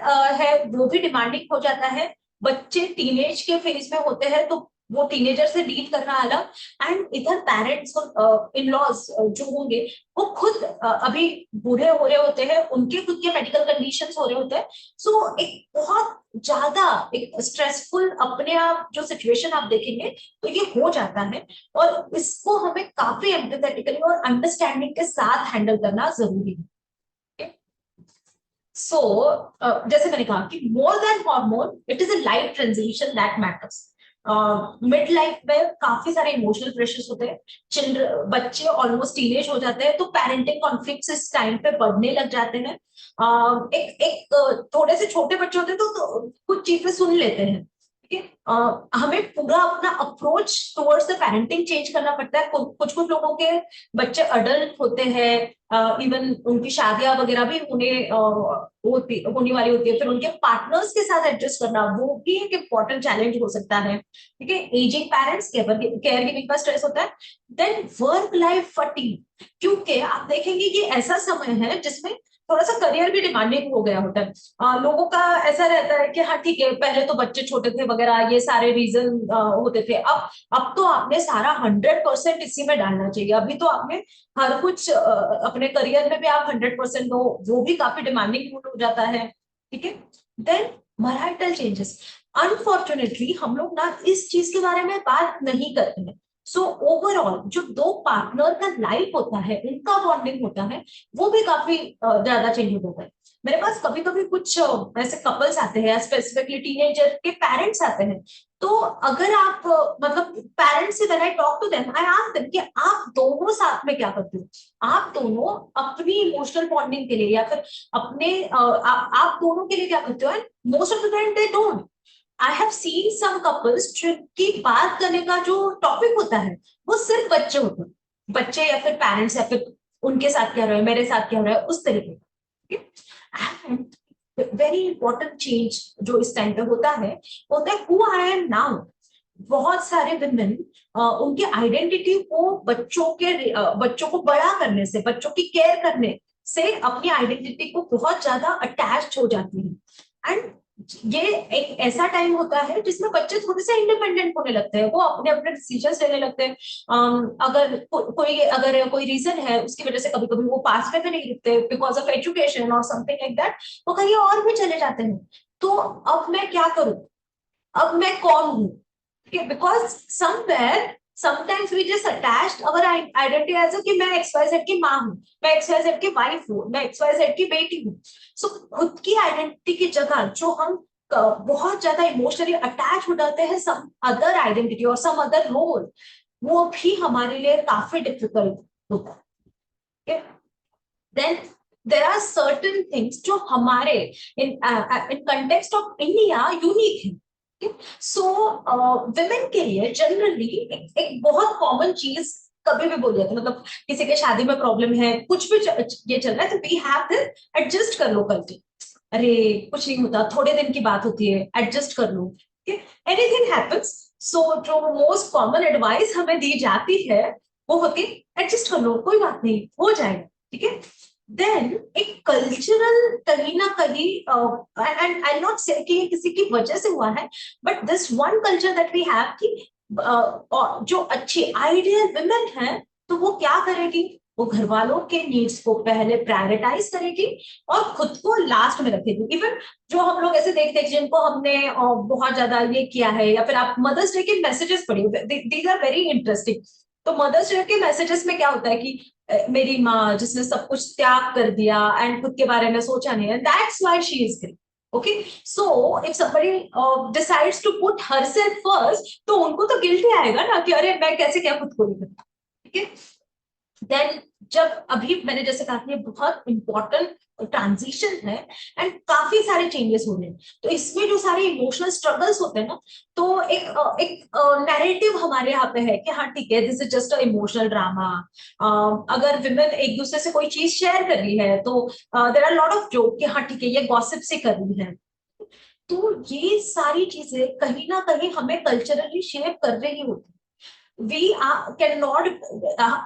है वो भी डिमांडिंग हो जाता है। बच्चे टीनेज के फेज में होते हैं तो वो टीनेजर से डील करना अलग, एंड इधर पेरेंट्स और इन लॉज जो होंगे वो खुद अभी बूढ़े हो रहे होते हैं, उनके खुद के मेडिकल कंडीशंस हो रहे होते हैं। सो एक बहुत ज्यादा एक स्ट्रेसफुल अपने आप जो सिचुएशन आप देखेंगे तो ये हो जाता है, और इसको हमें काफी एम्पैथेटिकली और अंडरस्टैंडिंग के साथ हैंडल करना जरूरी है। सो जैसे मैंने कहा कि more than hormone it is a life transition that matters. Mid life में काफी सारे इमोशनल प्रेशर्स होते हैं, चिल्ड्रन बच्चे ऑलमोस्ट टीनेज हो जाते हैं तो पेरेंटिंग कॉन्फ्लिक्ट्स इस टाइम पे बढ़ने लग जाते हैं। थोड़े से छोटे बच्चे होते हैं तो कुछ चीजें सुन लेते हैं, ठीक है। हमें पूरा अपना approach towards the parenting change करना पड़ता है। कुछ कुछ लोगों के बच्चे अडल्ट होते हैं, इवन उनकी शादियां वगैरह भी होने वाली होती है, फिर उनके पार्टनर्स के साथ एडजस्ट करना वो भी एक इम्पोर्टेंट चैलेंज हो सकता है, ठीक है। एजिंग पेरेंट्स, केयर गिविंग का स्ट्रेस होता है। देन वर्क लाइफ फटीग, क्योंकि आप देखेंगे ये ऐसा समय है जिसमें थोड़ा सा करियर भी डिमांडिंग हो गया होता है। लोगों का ऐसा रहता है कि हाँ ठीक है, पहले तो बच्चे छोटे थे वगैरह, ये सारे रीजन होते थे। अब तो आपने सारा 100% इसी में डालना चाहिए। अभी तो आपने हर कुछ अपने करियर में भी आप 100% दो, वो भी काफी डिमांडिंग हो जाता है, ठीक है। देन मैरिटल चेंजेस, अनफॉर्चुनेटली हम लोग ना इस चीज के बारे में बात नहीं करते हैं। सो ओवरऑल जो दो पार्टनर का लाइफ होता है, उनका बॉन्डिंग होता है, वो भी काफी ज्यादा चेंज होता है। मेरे पास कभी कभी कुछ ऐसे कपल्स आते हैं, स्पेसिफिकली टीनेजर के पेरेंट्स आते हैं, तो अगर आप मतलब पेरेंट्स से when I talk to them I ask them कि आप दोनों साथ में क्या करते हो, आप दोनों अपनी इमोशनल बॉन्डिंग के लिए या फिर अपने आप दोनों के लिए क्या करते हो, and most of the time they don't. I have seen some couples जिनकी बात करने का जो टॉपिक होता है वो सिर्फ बच्चे होते हैं, बच्चे या फिर पेरेंट्स या फिर उनके साथ क्या रहा है, मेरे साथ क्या रहा है, उस तरीके का। वेरी इंपॉर्टेंट चेंज जो इस टाइम पे होता है हु आई एम नाउ। बहुत सारे विमेन उनके आइडेंटिटी को बच्चों को बड़ा करने से, बच्चों की केयर करने से अपनी आइडेंटिटी को बहुत ज्यादा अटैच हो जाती है। एंड ये एक ऐसा टाइम होता है जिसमें बच्चे थोड़े से इंडिपेंडेंट होने लगते हैं, वो अपने अपने डिसीजंस लेने लगते हैं। अगर कोई रीजन है उसकी वजह से कभी कभी वो पास में भी नहीं रुकते बिकॉज ऑफ एजुकेशन और समथिंग लाइक दैट, वो कहीं और भी चले जाते हैं। तो अब मैं क्या करूं, अब मैं कौन हूं, because somewhere sometimes we just attached our identity as कि मैं XYZ की माँ हूँ, मैं XYZ की वाइफ हूँ, मैं XYZ की बेटी हूँ। सो खुद की आइडेंटिटी की जगह जो हम बहुत ज्यादा इमोशनली अटैच हो जाते हैं सम अदर आइडेंटिटी और सम अदर रोल, वो भी हमारे लिए काफी डिफिकल्ट होता है। Then there are certain things जो हमारे in context of India unique है। सो विमेन के लिए जनरली एक बहुत कॉमन चीज कभी भी बोल जाते, मतलब किसी के शादी में प्रॉब्लम है, कुछ भी ये चल रहा है, तो वी हैव दिस, एडजस्ट कर लो कल के, अरे कुछ नहीं होता, थोड़े दिन की बात होती है, एडजस्ट कर लो, एनीथिंग हैपेंस। सो जो मोस्ट कॉमन एडवाइस हमें दी जाती है वो होती है एडजस्ट कर लो, कोई बात नहीं, हो जाएगा, ठीक है। देन एक कल्चरल कहीं ना कहीं, एंड आई नॉट से कि किसी की वजह से हुआ है, but this one culture that we have कि जो अच्छी आइडियल वुमेन है तो वो क्या करेगी, वो घर वालों के नीड्स को पहले प्रायोरिटाइज करेगी और खुद को लास्ट में रखेगी। इवन जो हम लोग ऐसे देखते हैं जिनको हमने बहुत ज्यादा ये किया है, या फिर आप मदर्स डे के मैसेजेस पढ़िए, दीज आर वेरी इंटरेस्टिंग। तो मदर्स डे के मैसेजेस में क्या होता है कि मेरी माँ जिसने सब कुछ त्याग कर दिया एंड खुद के बारे में सोचा नहीं है, that's why she is great. Okay, so if somebody decides to put herself first, तो उनको तो गिल्ट आएगा ना कि अरे मैं कैसे क्या खुद को नहीं करता, ठीक है। देन जब अभी मैंने जैसे कहा ये बहुत इंपॉर्टेंट ट्रांजिशन है एंड काफी सारे चेंजेस हो रहे हैं, तो इसमें जो सारे इमोशनल स्ट्रगल्स होते हैं ना, तो एक नैरेटिव हमारे यहाँ पे है कि हाँ ठीक है, this is just a emotional drama. अगर विमेन एक दूसरे से कोई चीज शेयर कर रही है तो there are lot of joke कि हाँ ठीक है ये गॉसिप से कर रही है। तो ये सारी चीजें कहीं ना कहीं हमें कल्चरली शेप कर रही होती है। we cannot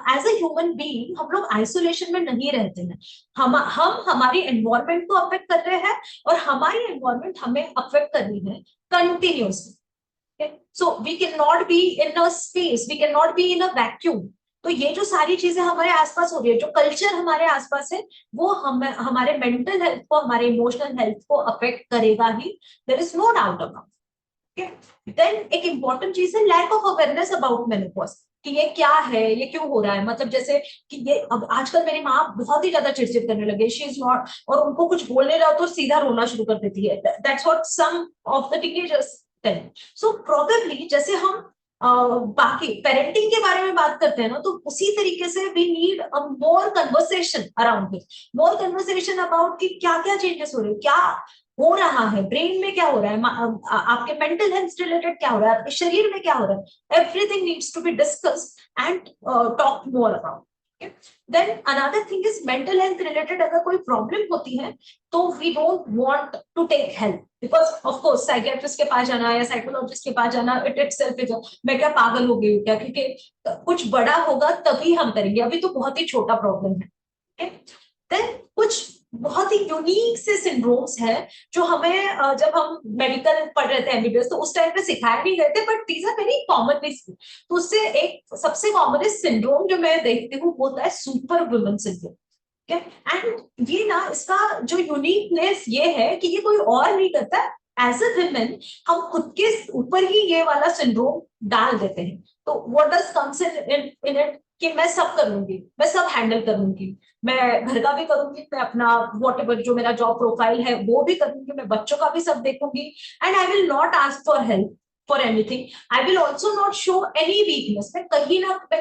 as a human being, हम लोग आइसोलेशन में नहीं रहते हैं, हम हमारी एनवायरमेंट को अफेक्ट कर रहे हैं और हमारी एनवायरमेंट हमें अफेक्ट कर रही है continuously. So we can not be in a space, we can not be in a vacuum. तो ये जो सारी चीजें हमारे आसपास हो रही है, जो कल्चर हमारे आसपास है, वो हमारे मेंटल हेल्थ को, हमारे इमोशनल हेल्थ को अफेक्ट करेगा ही, there is no doubt about. Then एक इंपॉर्टेंट चीज है lack of awareness about menopause, कि ये क्या है, ये क्यों हो रहा है। मतलब जैसे कि ये अब आजकल मेरी माँ बहुत ही ज्यादा चिड़चिड़ करने लगे, शी इज नॉट, और उनको कुछ बोलने जाओ तो सीधा रोना शुरू कर देती है। That's what some of the teenagers tell. So probably जैसे हम बाकी पेरेंटिंग के बारे में बात करते हैं ना, तो उसी तरीके से we need more conversation around this, more conversation about कि क्या क्या चेंजेस हो रहे हैं, क्या हो रहा है ब्रेन में, क्या हो रहा है, आपके मेंटल हेल्थ रिलेटेड क्या हो रहा है, आपके शरीर में क्या हो रहा है। Everything needs to be discussed and talk more about. Then another thing is mental health related अगर कोई प्रॉब्लम होती है तो we don't want to take help, because of course psychiatrist के पास जाना या साइकोलॉजिस्ट के पास जाना, इट इटसेल्फ इज, मैं क्या पागल हो गई हूँ क्या, क्योंकि कुछ बड़ा होगा तभी हम करेंगे, अभी तो बहुत ही छोटा प्रॉब्लम है। देन कुछ बहुत ही यूनिक से सिंड्रोम्स है जो हमें जब हम मेडिकल पढ़ रहे थे एमबीबीएस, तो उस टाइम पे सिखाए नहीं गए थे, but these are very common. तो उससे एक सबसे कॉमन सिंड्रोम जो मैं देखती हूँ वो होता है सुपर वुमन सिंड्रोम। एंड ये ना, इसका जो यूनिकनेस ये है कि ये कोई और नहीं करता, एज अ वुमेन हम खुद के ऊपर ही ये वाला सिंड्रोम डाल देते हैं। तो what does comes in it कि मैं सब कर लूंगी, मैं सब हैंडल कर लूंगी, मैं घर का भी करूंगी, मैं अपना व्हाटएवर जो मेरा जॉब प्रोफाइल है वो भी करूंगी, मैं बच्चों का भी सब देखूंगी, and I will not ask for help for anything. I will also not show any weakness, मैं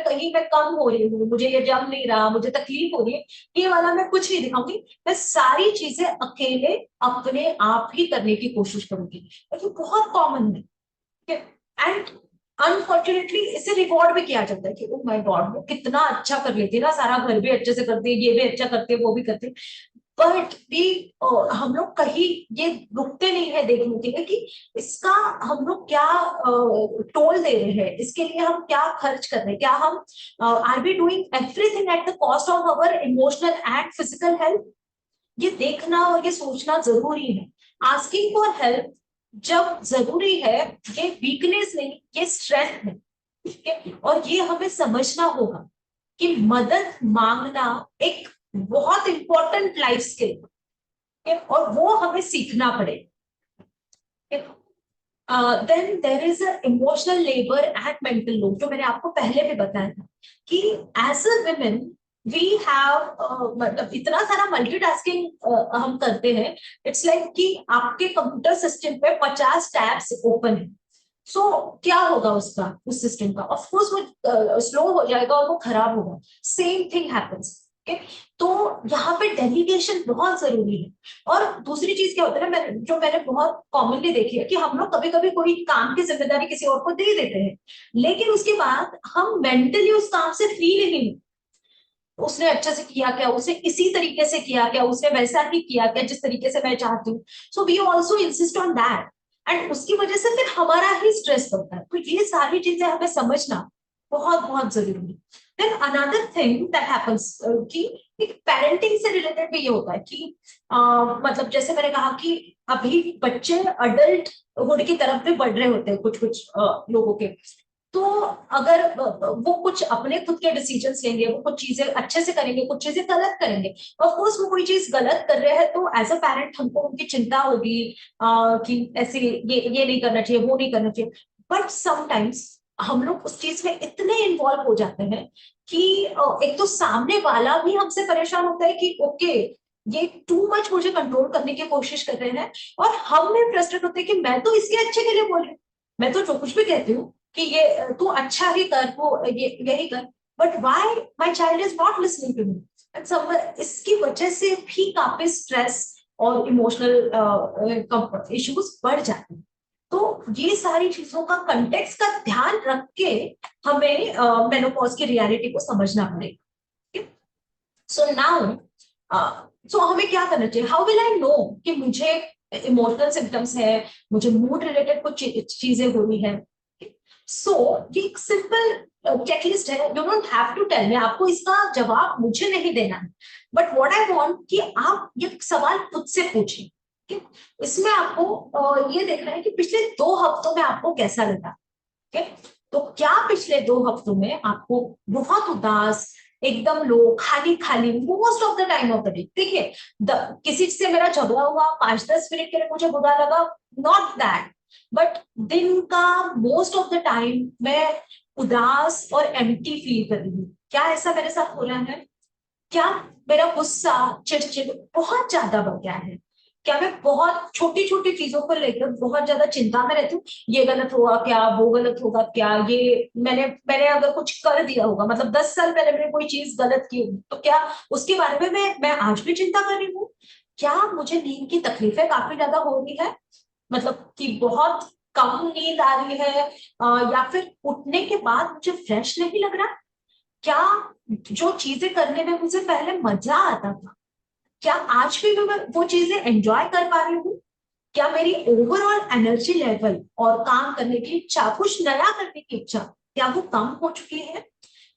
कहीं मैं कम हो रही हूँ, मुझे ये जम नहीं रहा, मुझे तकलीफ हो रही है, ये वाला मैं कुछ नहीं दिखाऊंगी, मैं सारी चीजें अकेले अपने आप ही करने की कोशिश करूंगी। तो बहुत कॉमन है एंड अनफॉर्चुनेटली इसे रिवॉर्ड भी किया जाता है कि ओ माय गॉड वो कितना अच्छा कर लेती है ना, सारा घर भी अच्छे से करती है, ये भी अच्छा करते हैं, वो भी करते हैं। बट भी हम लोग कहीं ये रुकते नहीं है देखने के लिए कि इसका हम लोग क्या टोल दे रहे हैं, इसके लिए हम क्या खर्च कर रहे हैं, क्या हम R be doing everything at the cost of our emotional and physical health. ये देखना और ये सोचना जरूरी है। आस्किंग फॉर हेल्प जब जरूरी है, ये वीकनेस नहीं, ये स्ट्रेंथ है, ठीक है। और ये हमें समझना होगा कि मदद मांगना एक बहुत इंपॉर्टेंट लाइफ स्किल है और वो हमें सीखना पड़ेगा। Then there is a emotional labour and mental load, जो मैंने आपको पहले भी बताया था कि as a women we have, मतलब इतना सारा मल्टीटास्किंग हम करते हैं, इट्स लाइक कि आपके कंप्यूटर सिस्टम पे 50 टैब्स ओपन है। सो क्या होगा उस सिस्टम का, ऑफ कोर्स वो स्लो हो जाएगा और वो खराब होगा। सेम थिंग हैपेंस तो यहाँ पे डेलीगेशन बहुत जरूरी है। और दूसरी चीज क्या होता है ना, मैंने बहुत कॉमनली देखी है कि हम लोग कभी कभी कोई काम की जिम्मेदारी किसी और को दे देते हैं, लेकिन उसके बाद हम मेंटली उस काम से फ्री नहीं, उसने अच्छे से किया क्या, उसने इसी तरीके से किया क्या, उसने वैसा ही किया क्या जिस तरीके से मैं चाहती हूँ। So we also insist on that, एंड उसकी वजह से फिर हमारा ही स्ट्रेस बढ़ता है। तो ये सारी चीजें हमें समझना बहुत बहुत जरूरी है। Then another thing that happens कि पेरेंटिंग से रिलेटेड भी ये होता है कि मतलब जैसे मैंने कहा कि अभी बच्चे अडल्ट हुड की तरफ भी बढ़ रहे होते हैं कुछ कुछ लोगों के। तो अगर वो कुछ अपने खुद के डिसीजंस लेंगे, वो कुछ चीजें अच्छे से करेंगे, कुछ चीजें गलत करेंगे। ऑफ कोर्स वो कोई चीज गलत कर रहे हैं तो एज अ पेरेंट हमको उनकी चिंता होगी कि ऐसे ये नहीं करना चाहिए, वो नहीं करना चाहिए। बट समटाइम्स हम लोग उस चीज में इतने इन्वॉल्व हो जाते हैं कि एक तो सामने वाला भी हमसे परेशान होता है कि ओके ये टू मच मुझे कंट्रोल करने की कोशिश कर रहे हैं, और हम भी फ्रस्ट्रेट होते हैं कि मैं तो इसके अच्छे के लिए बोल रही हूँ, मैं तो जो कुछ भी कहती हूँ कि ये तू अच्छा ही कर, वो यही कर, but why my child is not listening to me. इसकी वजह से भी काफी स्ट्रेस और इमोशनल इश्यूज बढ़ जाते हैं। तो ये सारी चीजों का कंटेक्स्ट का ध्यान रख के हमें मेनोपॉज की रियलिटी को समझना पड़ेगा। सो नाउ सो हमें क्या करना चाहिए, हाउ विल आई नो कि मुझे इमोशनल सिम्टम्स है, मुझे मूड रिलेटेड कुछ चीजें हो रही है। सो ये एक सिंपल चेकलिस्ट है, you don't have to tell me, आपको इसका जवाब मुझे नहीं देना है, बट व्हाट आई वांट कि आप ये सवाल खुद से पूछें। इसमें आपको ये देखना है कि पिछले 2 हफ्तों में आपको कैसा लगा। तो क्या पिछले 2 हफ्तों में आपको बहुत उदास, एकदम लो, खाली खाली most of the time of the day, देखिए किसी से मेरा झगड़ा हुआ 5-10 मिनट के लिए मुझे बुरा लगा, नॉट दैट, बट दिन का मोस्ट ऑफ द टाइम मैं उदास और एम्प्टी फील कर रही हूँ। क्या ऐसा मेरे साथ हो रहा है? क्या मेरा गुस्सा, चिड़चिड़ बहुत ज्यादा बढ़ गया है? क्या मैं बहुत छोटी छोटी चीजों को लेकर बहुत ज्यादा चिंता में रहती हूँ, ये गलत होगा क्या, वो गलत होगा क्या, ये मैंने अगर कुछ कर दिया होगा, मतलब 10 साल पहले मैंने कोई चीज गलत की तो क्या उसके बारे में मैं आज भी चिंता कर रही हूँ? क्या मुझे नींद की तकलीफें काफी ज्यादा हो रही है, मतलब कि बहुत कम नींद आ रही है, या फिर उठने के बाद मुझे फ्रेश नहीं लग रहा? क्या जो चीजें करने में मुझे पहले मजा आता था, क्या आज भी मैं वो चीजें एंजॉय कर पा रही हूँ? क्या मेरी ओवरऑल एनर्जी लेवल और काम करने की इच्छा, कुछ नया करने की इच्छा, क्या वो कम हो चुकी है?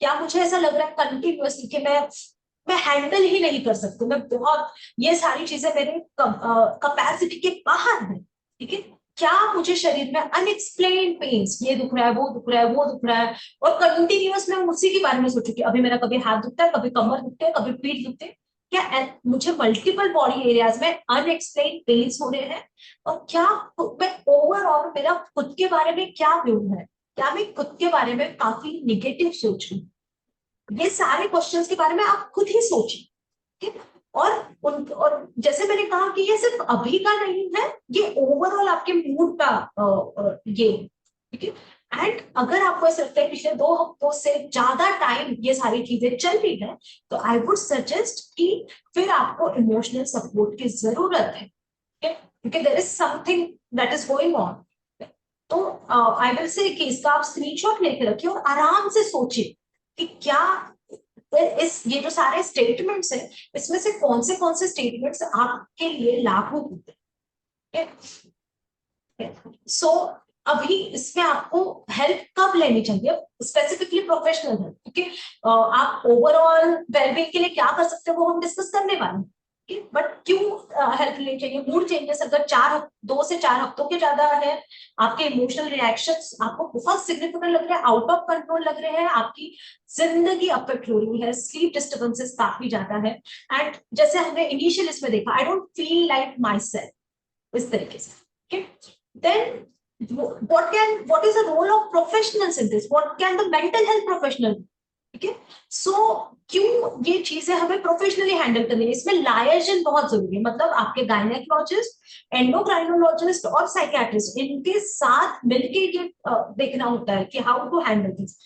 क्या मुझे ऐसा लग रहा है कंटिन्यूअसली कि मैं हैंडल ही नहीं कर सकती, मैं बहुत, ये सारी चीजें मेरे कैपेसिटी के बाहर है, ठीक है? क्या मुझे शरीर में अनएक्सप्लेन्ड पेन्स, ये दुख रहा है, वो दुख रहा है, वो दुख रहा है, और कंटिन्यूअस मैं उसी के बारे में सोचू कि अभी मेरा कभी हाथ दुखता है, कभी कमर दुखते है, कभी पीठ दुखते है, क्या मुझे मल्टीपल बॉडी एरियाज में अनएक्सप्लेन्ड पेन्स हो रहे हैं? और क्या मैं ओवरऑल मेरा खुद के बारे में क्या व्यू है, क्या मैं खुद के बारे में काफी निगेटिव सोच रही हूँ? ये सारे क्वेश्चंस के बारे में आप खुद ही सोचिए, ठीक है? और जैसे मैंने कहा कि ये सिर्फ अभी का नहीं है, ये ओवरऑल आपके मूड का ये, ठीक है? एंड अगर आपको ऐसा लगता है पिछले 2 हफ्तों से ज्यादा टाइम ये सारी चीजें चल रही है, तो आई वुड सजेस्ट कि फिर आपको इमोशनल सपोर्ट की जरूरत है, क्योंकि there is something that is going on. तो आई विल से कि इसका आप स्क्रीनशॉट लेके रखिए और आराम से सोचिए कि क्या ये जो सारे स्टेटमेंट्स हैं, इसमें से कौन से स्टेटमेंट्स आपके लिए लागू होते हैं। सो अभी इसमें आपको हेल्प कब लेनी चाहिए, स्पेसिफिकली प्रोफेशनल हेल्प, क्योंकि आप ओवरऑल वेलबींग के लिए क्या कर सकते हैं वो हम डिस्कस करने वाले हैं, बट क्यों हेल्प लेनी चाहिए? मूड चेंजेस अगर 2 से 4 हफ्तों के ज्यादा है, आपके इमोशनल रिएक्शंस आपको बहुत सिग्निफिकेंट लग रहे हैं, आउट ऑफ कंट्रोल लग रहे हैं, आपकी जिंदगी अफेक्ट हो रही है, स्लीप डिस्टर्बेंसेस काफी ज्यादा है, एंड जैसे हमने इनिशियल इसमें देखा, I don't feel like my self, इस तरीके से, then what is the role of professionals in this? What can the mental health professional do? ठीक है? सो क्यों ये चीजें हमें प्रोफेशनली हैंडल करनी है, इसमें लायजन बहुत जरूरी है, मतलब आपके गायनेकोलॉजिस्ट, एंडोक्राइनोलॉजिस्ट और साइकियाट्रिस्ट, इनके साथ मिलके ये देखना होता है कि how to handle this.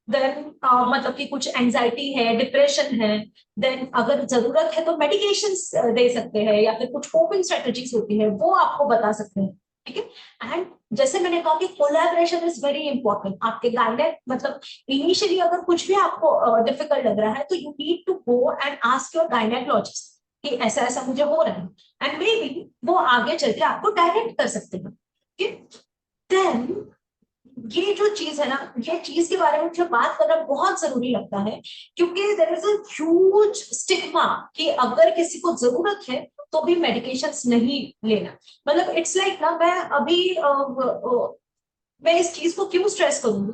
Then मतलब कि कुछ एंजाइटी है, डिप्रेशन है, देन अगर जरूरत है तो मेडिकेशंस दे सकते हैं, या फिर कुछ कोपिंग स्ट्रेटजीज होती है वो आपको बता सकते हैं, ठीक है। एंड जैसे मैंने कहा कि कोलैबोरेशन इज वेरी इंपॉर्टेंट। आपके गाइनेक मतलब इनिशियली अगर कुछ भी आपको डिफिकल्ट लग रहा है तो you need to go and ask your gynaecologist कि ऐसा ऐसा मुझे हो रहा है, एंड मे बी वो आगे चल के आपको डायरेक्ट कर सकते हैं, ठीक है। देन ये जो चीज है ना, ये चीज के बारे में मुझे बात करना बहुत जरूरी लगता है, क्योंकि there is a huge stigma कि अगर किसी को जरूरत है तो भी मेडिकेशंस नहीं लेना। मतलब इट्स लाइक ना, मैं अभी मैं इस चीज को क्यों स्ट्रेस करूंगी।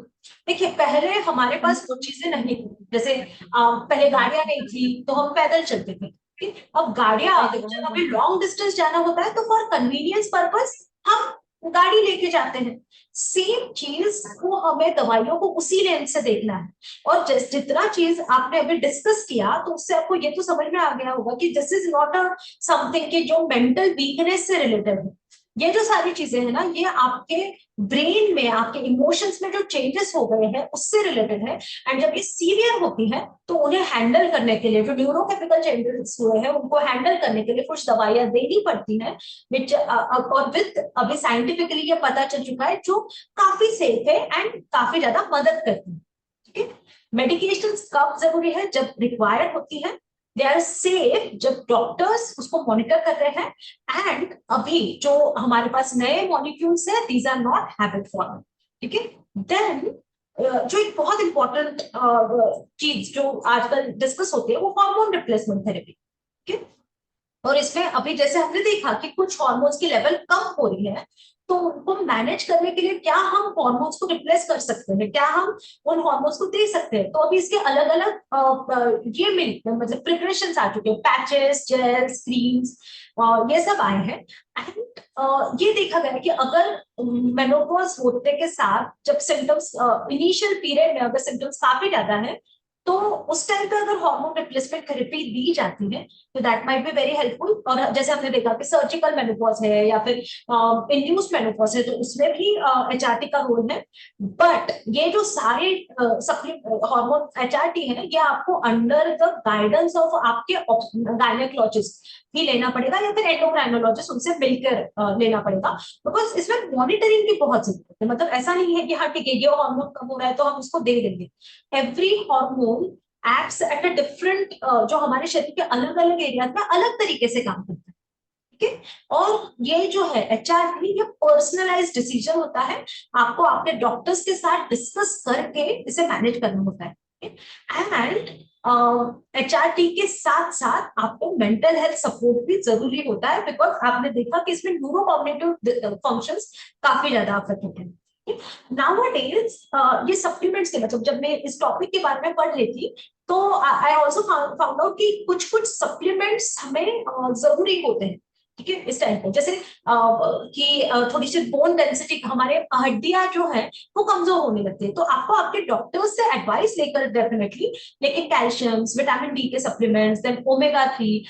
देखिए पहले हमारे पास वो चीजें नहीं थी, जैसे पहले गाड़ियां नहीं थी तो हम पैदल चलते थे, ठीक है? अब गाड़ियां आ गई, जब हमें लॉन्ग डिस्टेंस जाना होता है तो फॉर कन्वीनियंस पर्पस हम गाड़ी लेके जाते हैं। सेम चीज को हमें दवाइयों को उसी लेंस से देखना है। और जितना चीज आपने अभी डिस्कस किया तो उससे आपको ये तो समझ में आ गया होगा कि this is not a something कि जो मेंटल वीकनेस से रिलेटेड है। ये जो सारी चीजें है ना, ये आपके ब्रेन में, आपके इमोशंस में जो चेंजेस हो गए हैं उससे रिलेटेड है। एंड जब ये सीवियर होती है तो उन्हें हैंडल करने के लिए, जो न्यूरोकेमिकल चेंजेस हुए हैं उनको हैंडल करने के लिए कुछ दवाइयां देनी पड़ती हैं, विच और विद अभी साइंटिफिकली ये पता चल चुका है जो काफी सेफ है एंड काफी ज्यादा मदद करती है, ठीक है। मेडिकेशन कब जरूरी है? जब रिक्वायर्ड होती है, दे आर सेफ जब डॉक्टर्स उसको मॉनिटर कर रहे हैं, एंड अभी जो हमारे पास नए मॉलिक्यूल्स है these are not habit form, ठीक है। देन जो एक बहुत इंपॉर्टेंट चीज जो आजकल डिस्कस होती है वो हार्मोन रिप्लेसमेंट थेरेपी, ठीक है। और इसमें अभी जैसे हमने देखा कि कुछ हार्मोन्स की लेवल कम हो रही है, तो उनको मैनेज करने के लिए क्या हम हार्मोन्स को रिप्लेस कर सकते हैं, क्या हम उन हार्मोन्स को दे सकते हैं। तो अभी इसके अलग अलग ये मिल मतलब प्रिपरेशंस आ चुके हैं, पैचेस, जेल्स, क्रीम्स, ये सब आए हैं। एंड ये देखा गया है कि अगर मेनोपॉज होने के साथ जब सिम्टम्स इनिशियल पीरियड में अगर सिम्टम्स काफी ज्यादा है तो उस टाइम पे अगर हार्मोन रिप्लेसमेंट थेरेपी दी जाती है तो that might be very helpful. और जैसे हमने देखा कि सर्जिकल मेनोपॉज है या फिर इंड्यूस्ड मेनोपॉज है तो उसमें भी एचआरटी का रोल है। बट ये जो सारे हार्मोन एचआरटी है ये आपको अंडर द गाइडेंस ऑफ आपके गायनेकोलॉजिस्ट ही लेना पड़ेगा, या फिर एंडोक्राइनोलॉजिस्ट उनसे मिलकर लेना पड़ेगा, बिकॉज इसमें मॉनिटरिंग की बहुत जरूरत है। मतलब ऐसा नहीं है कि हाँ ठीक है ये हार्मोन कम हो रहा है तो हम उसको दे देंगे। Every hormone acts at a different, जो हमारे शरीर के अलग अलग एरिया में अलग तरीके से काम करता है, ठीक है। और ये जो है एचआरटी ये पर्सनलाइज्ड डिसीजन होता है, आपको आपके डॉक्टर्स के साथ डिस्कस करके इसे मैनेज करना होता है। एंड एचआरटी के साथ साथ आपको मेंटल हेल्थ सपोर्ट भी जरूरी होता है, बिकॉज आपने देखा कि इसमें न्यूरोकॉग्निटिव फंक्शंस काफी ज्यादा अफेक्ट होते हैं। Nowadays, ये सप्लीमेंट्स के मतलब जब मैं इस टॉपिक के बारे में पढ़ रही थी तो आई ऑल्सो फाउंड आउट कि कुछ कुछ सप्लीमेंट्स हमें जरूरी होते हैं, ठीक है, इस टाइम पे। जैसे कि थोड़ी सी बोन डेंसिटी, हमारे हड्डियां जो है वो कमजोर होने लगती है, तो आपको आपके डॉक्टर से एडवाइस लेकर डेफिनेटली, लेकिन कैल्शियम, विटामिन डी के supplements, then omega 3,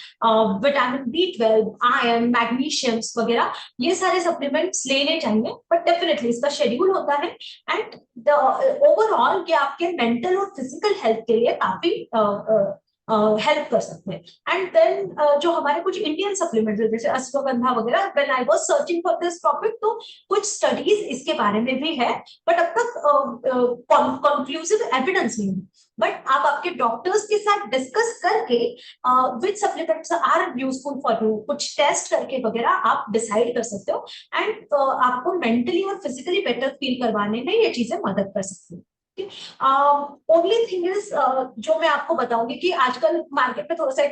vitamin B12, iron, magnesiums वगैरह, ये सारे सप्लीमेंट्स लेने चाहिए। बट डेफिनेटली इसका शेड्यूल होता है, एंड ओवरऑल ये आपके मेंटल और फिजिकल हेल्थ के लिए काफी हेल्प कर सकते हैं। एंड देन जो हमारे कुछ इंडियन सप्लीमेंट्स है जैसे अश्वगंधा वगैरह, when I was searching for this topic तो कुछ स्टडीज इसके बारे में भी है, बट अब तक कंक्लूसिव एविडेंस नहीं है। बट आप आपके डॉक्टर्स के साथ डिस्कस करके which supplements are useful for you, कुछ टेस्ट करके वगैरह आप डिसाइड कर सकते हो, एंड आपको मेंटली और फिजिकली बेटर फील करवाने में ये चीजें मदद कर सकती है। ओनली थिंग इज जो मैं आपको बताऊंगी कि आजकल मार्केट में थोड़ा सा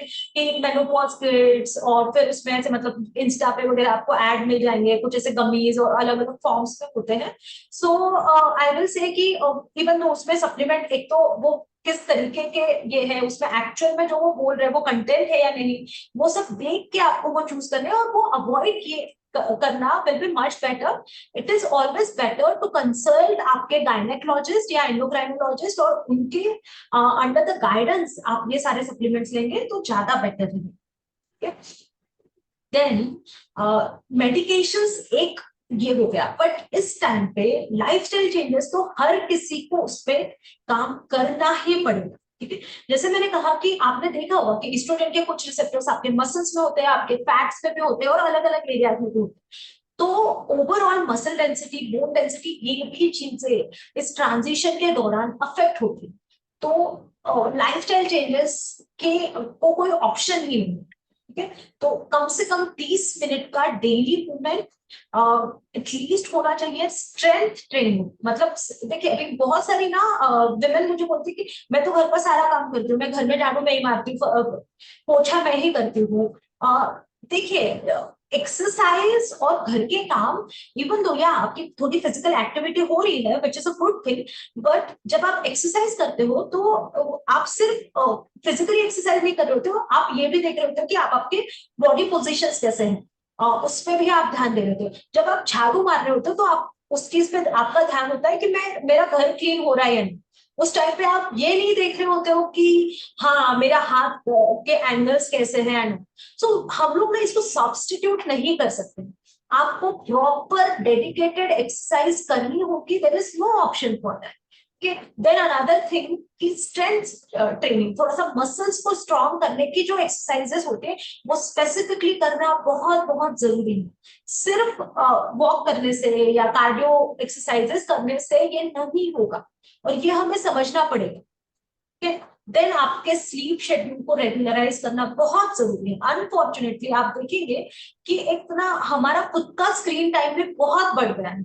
मेनोपॉज किट्स और फिर उसमें ऐसे मतलब इंस्टा पे वगैरह आपको ऐड मिल जाएंगे, कुछ ऐसे गमीज और अलग अलग फॉर्म्स में होते हैं। सो आई विल से कि इवन उसमें सप्लीमेंट एक तो वो किस तरीके के ये है, उसमें एक्चुअल में जो वो बोल रहे हैं वो कंटेंट है या नहीं, वो सब देख के आपको वो चूज करना है, और वो अवॉइड किए करना will be much better. It is always better to consult आपके गायनेकोलॉजिस्ट या एंडोक्राइनोलॉजिस्ट, और उनके अंडर द गाइडेंस आप ये सारे सप्लीमेंट्स लेंगे तो ज्यादा बेटर है। देन मेडिकेशंस एक ये हो गया। बट इस टाइम पे लाइफस्टाइल चेंजेस तो हर किसी को उस पर काम करना ही पड़ेगा, ठीक है। जैसे मैंने कहा कि आपने देखा होगा कि एस्ट्रोजन के कुछ रिसेप्टर्स आपके मसल्स में होते हैं, आपके फैट्स में भी होते हैं और अलग अलग एरियाज में भी होते हैं। तो overall muscle density, bone density, ये भी चीजें इस ट्रांजिशन के दौरान अफेक्ट होती है। तो लाइफस्टाइल चेंजेस के को कोई ऑप्शन ही नहीं, ठीक है। तो कम से कम 30 मिनट का डेली मूवमेंट एटलीस्ट होना चाहिए। स्ट्रेंथ ट्रेनिंग, मतलब देखिए अभी बहुत सारी ना विमेन मुझे बोलती कि मैं तो घर पर सारा काम करती हूँ, मैं घर में झाड़ू मैं ही मारती हूँ, पोछा मैं ही करती हूँ। देखिए एक्सरसाइज और घर के काम, इवन दो या आपकी थोड़ी फिजिकल एक्टिविटी हो रही है which is a good thing, but जब आप एक्सरसाइज करते हो तो आप सिर्फ फिजिकली एक्सरसाइज नहीं कर रहे होते हो, आप ये भी देख रहे होते हो कि आप आपके बॉडी पोजिशंस कैसे हैं, उस पर भी आप ध्यान दे रहे होते हो। जब आप झाड़ू मार रहे होते हो तो आप उस चीज पे आपका ध्यान होता है कि मैं मेरा घर क्लीन हो रहा है या नहीं। उस टाइम पे आप ये नहीं देख रहे होते हो कि हाँ मेरा हाथ के एंगल्स कैसे हैं। सो हम लोग ना इसको सब्स्टिट्यूट नहीं कर सकते। आपको प्रॉपर डेडिकेटेड एक्सरसाइज करनी होगी, there is no option for that. Then another thing कि स्ट्रेंथ ट्रेनिंग, थोड़ा सा मसल्स को स्ट्रॉन्ग करने की जो एक्सरसाइजेस होते हैं वो स्पेसिफिकली करना बहुत बहुत जरूरी है। सिर्फ वॉक करने से या कार्डियो एक्सरसाइजेस करने से ये नहीं होगा, और ये हमें समझना पड़ेगा। देन आपके स्लीप शेड्यूल को रेगुलराइज करना बहुत जरूरी है। अनफॉर्चुनेटली आप देखेंगे कि एक ना हमारा खुद का स्क्रीन टाइम भी बहुत बढ़ गया है।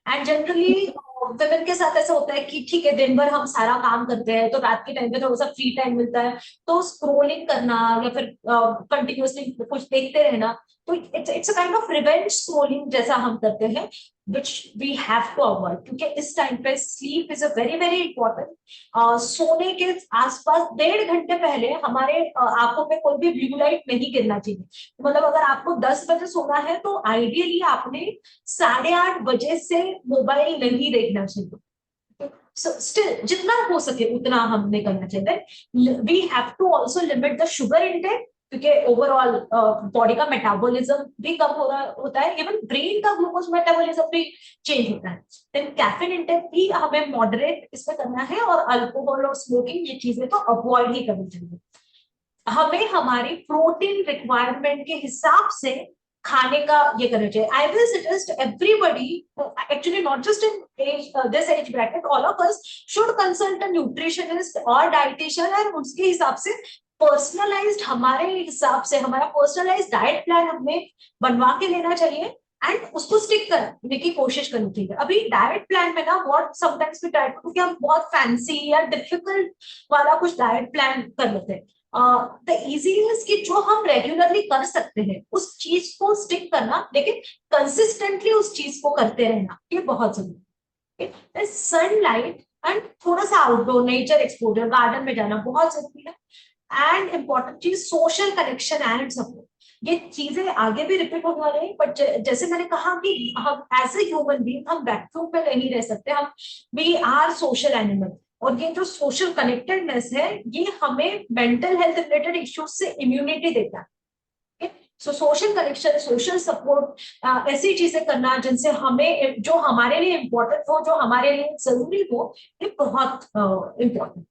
एंड जनरली वुमेन के साथ ऐसा होता है कि ठीक है दिन भर हम सारा काम करते हैं तो रात के टाइम पे थोड़ा सा फ्री टाइम मिलता है, तो स्क्रोलिंग करना या फिर कंटिन्यूअसली कुछ देखते रहना, तो it's a kind of revenge scrolling जैसा हम करते हैं, which we have to avoid, क्योंकि इस टाइम पे sleep is a very very important. सोने के आसपास 1.5 घंटे पहले हमारे आंखों पे कोई भी ब्लू लाइट नहीं गिरना चाहिए। मतलब अगर आपको 10 बजे सोना है तो आइडियली आपने 8:30 बजे से मोबाइल नहीं देखना चाहिए। स्टिल जितना हो सके उतना हमने करना चाहिए। We have to also limit the sugar intake, क्योंकि ओवरऑल बॉडी का मेटाबॉलिज्म भी कम हो रहा होता है, इवन ब्रेन का ग्लूकोज मेटाबॉलिज्म भी चेंज होता है। देन कैफीन इंटेक भी हमें मॉडरेट इसमें करना है, और अल्कोहल और स्मोकिंग ये चीजें तो अवॉइड ही करनी चाहिए। हमें हमारी प्रोटीन रिक्वायरमेंट के हिसाब से खाने का ये करना चाहिए। I will suggest everybody, actually not just in this age bracket, all of us should consult a nutritionist और डाइटिशियन, और उसके हिसाब से पर्सनलाइज्ड हमारे हिसाब से हमारा पर्सनलाइज्ड डाइट प्लान हमें बनवा के लेना चाहिए एंड उसको स्टिक करने की कोशिश करनी चाहिए। अभी डाइट प्लान में ना व्हाट समटाइम्स वी ट्राई, क्योंकि हम बहुत फैंसी या डिफिकल्ट वाला कुछ डाइट प्लान कर लेते हैं। द इजीनेस की जो हम रेगुलरली कर सकते हैं उस चीज को स्टिक करना, लेकिन कंसिस्टेंटली उस चीज को करते रहना ये बहुत जरूरी है। सनलाइट एंड थोड़ा सा आउटडोर नेचर एक्सपोजर, गार्डन में जाना बहुत जरूरी है। एंड इम्पोर्टेंट चीज सोशल कनेक्शन एंड सपोर्ट। ये चीजें आगे भी रिपीट होने वाली है, बट जैसे मैंने कहा कि हम एज ए ह्यूमन बीइंग हम वैक्यूम में नहीं रह सकते, हम वी आर सोशल एनिमल, और ये जो सोशल कनेक्टेडनेस है ये हमें मेंटल हेल्थ रिलेटेड इश्यूज से इम्यूनिटी देता है। सो सोशल कनेक्शन, सोशल सपोर्ट, ऐसी चीजें करना जिनसे हमें जो हमारे लिए इम्पोर्टेंट हो, जो हमारे लिए जरूरी हो, ये बहुत इम्पोर्टेंट।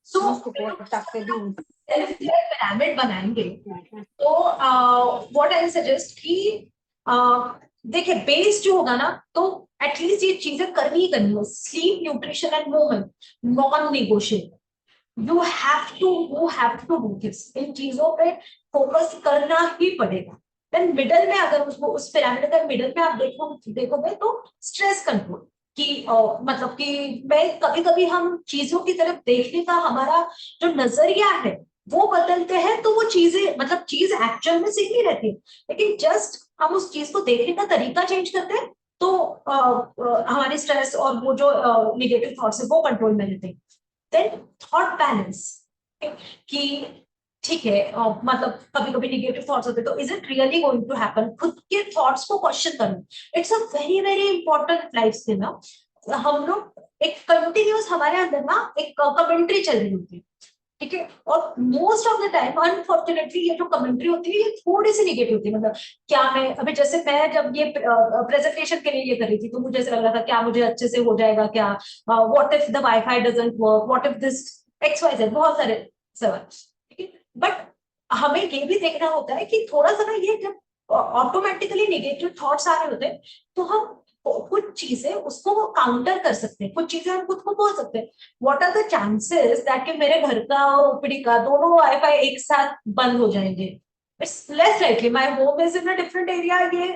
सो पिरामिड बनाएंगे तो व्हाट आई सजेस्ट कि देखिए बेस जो होगा ना, तो एटलीस्ट ये चीजें करनी ही करनी है। Sleep, nutrition and movement non negotiable. You have to do this. इन चीजों पे फोकस करना ही पड़ेगा। देन मिडल में अगर उसको उस पिरामिड का मिडल में आप देखोगे तो स्ट्रेस कंट्रोल कि मतलब कि मैं कभी कभी हम चीजों की तरफ देखने का हमारा जो नजरिया है वो बदलते हैं, तो वो चीजें मतलब चीज एक्चुअल में सेम ही रहती है, लेकिन जस्ट हम उस चीज को देखने का तरीका चेंज करते हैं तो हमारे स्ट्रेस और वो जो निगेटिव थॉट्स है वो कंट्रोल में रहते हैं। देन थॉट बैलेंस, कि ठीक है मतलब कभी कभी निगेटिव थॉट्स होते तो is it really going to happen, खुद के थॉट्स को क्वेश्चन करना, it's a very very important life skill ना। हम लोग एक कंटिन्यूस हमारे अंदर ना एक कमेंट्री चल रही होती है, ठीक है। और most of the time unfortunately ये जो कमेंट्री होती है ये थोड़ी सी निगेटिव होती है, मतलब क्या मैं अभी जैसे मैं जब ये प्रेजेंटेशन के लिए ये कर रही थी तो मुझे ऐसा लग रहा था क्या मुझे अच्छे से हो जाएगा क्या, what if the wifi doesn't work, what if this XYZ, बहुत सारे सवाल, ठीक है। बट हमें ये भी देखना होता है कि थोड़ा सा ना ये जब ऑटोमेटिकली नेगेटिव थॉट्स आ रहे होते हैं तो हम कुछ चीजें उसको काउंटर कर सकते हैं, कुछ चीजें हम खुद को बोल सकते हैं। What are the chances that कि मेरे घर का और ओपीडी का दोनों वाईफाई एक साथ बंद हो जाएंगे? It's less likely, my home is in a different area, ये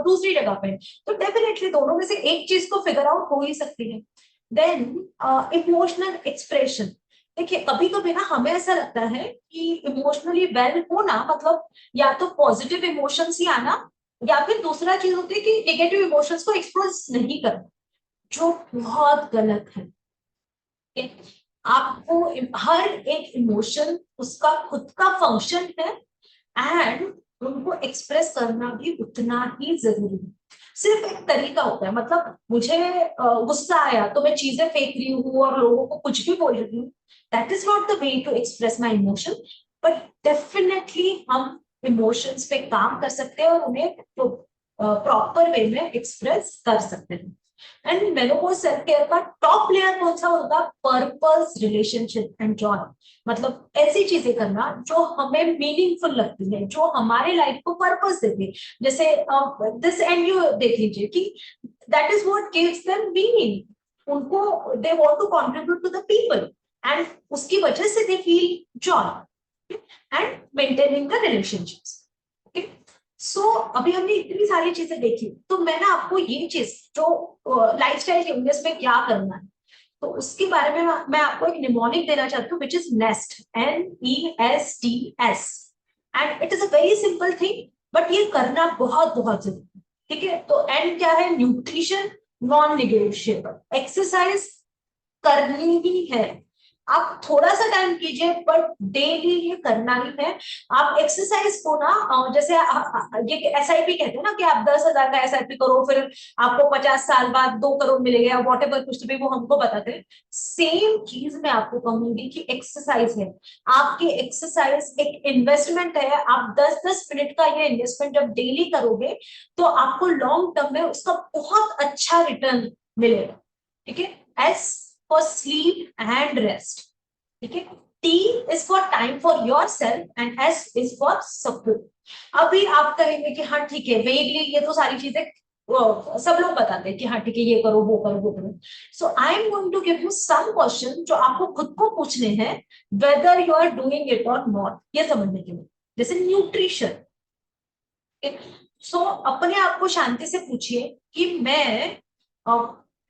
दूसरी जगह पे, तो डेफिनेटली दोनों में से एक चीज को फिगर आउट हो ही सकती है। देन इमोशनल एक्सप्रेशन, देखिए कभी कभी ना हमें ऐसा लगता है कि इमोशनली वेल होना मतलब या तो पॉजिटिव इमोशंस ही आना, या फिर दूसरा चीज होती है कि नेगेटिव इमोशंस को एक्सप्रेस नहीं करना, जो बहुत गलत है। आपको हर एक इमोशन उसका खुद का फंक्शन है एंड उनको एक्सप्रेस करना भी उतना ही जरूरी है। सिर्फ एक तरीका होता है, मतलब मुझे गुस्सा आया तो मैं चीजें फेंक रही हूँ और लोगों को कुछ भी बोल रही हूँ, that is not the way to express my emotion. But definitely हम इमोशंस पे काम कर सकते हैं और उन्हें प्रॉपर वे में एक्सप्रेस कर सकते हैं। एंड मेनोपॉज सेल्फ केयर का टॉप लेयर कौन सा होगा? पर्पस, रिलेशनशिप एंड जॉय, मतलब ऐसी चीजें करना जो हमें मीनिंगफुल लगती है, जो हमारे लाइफ को पर्पस देती है। जैसे दिस एंड यू देख लीजिए कि that is what gives them meaning, उनको they want to contribute to the people and उसकी वजह से they feel joy and maintaining the relationships. Okay, so अभी हमने इतनी सारी चीजें देखी, तो मैं ना आपको ये चीज जो लाइफस्टाइल चेंजेस में क्या करना है तो उसके बारे में मैं आपको एक निमोनिक देना चाहती हूँ, which is nest, NESTS, and it is a very simple thing, but ये करना बहुत बहुत जरूरी है। ठीक है, तो एन क्या है? न्यूट्रिशन, नॉन निगोशिएबल, एक्सरसाइज करनी ही है, आप थोड़ा सा टाइम कीजिए बट डेली ये करना ही है। आप एक्सरसाइज को ना जैसे ये SIP कहते हैं ना कि आप 10,000 का SIP करो फिर आपको 50 साल बाद 2 करोड़ मिलेगा, वॉट एवर कुछ भी वो हमको बताते हैं। सेम चीज मैं आपको कहूंगी कि एक्सरसाइज है, आपकी एक्सरसाइज एक इन्वेस्टमेंट है। आप 10-10 मिनट का ये इन्वेस्टमेंट जब डेली करोगे तो आपको लॉन्ग टर्म में उसका बहुत अच्छा रिटर्न मिलेगा। ठीक है, S for sleep and rest, ठीक है। T is for time for yourself and S is for support। अभी आप कहेंगे कि हाँ ठीक है, वेगली ये तो सारी चीजें सब लोग बताते हैं कि हाँ ठीक है ये करो वो करो वो करो। So I am going to give you some question जो आपको खुद को पूछने हैं, whether you are doing it और नॉट, ये समझने के लिए। जैसे न्यूट्रिशन, सो अपने आप को शांति से पूछिए कि मैं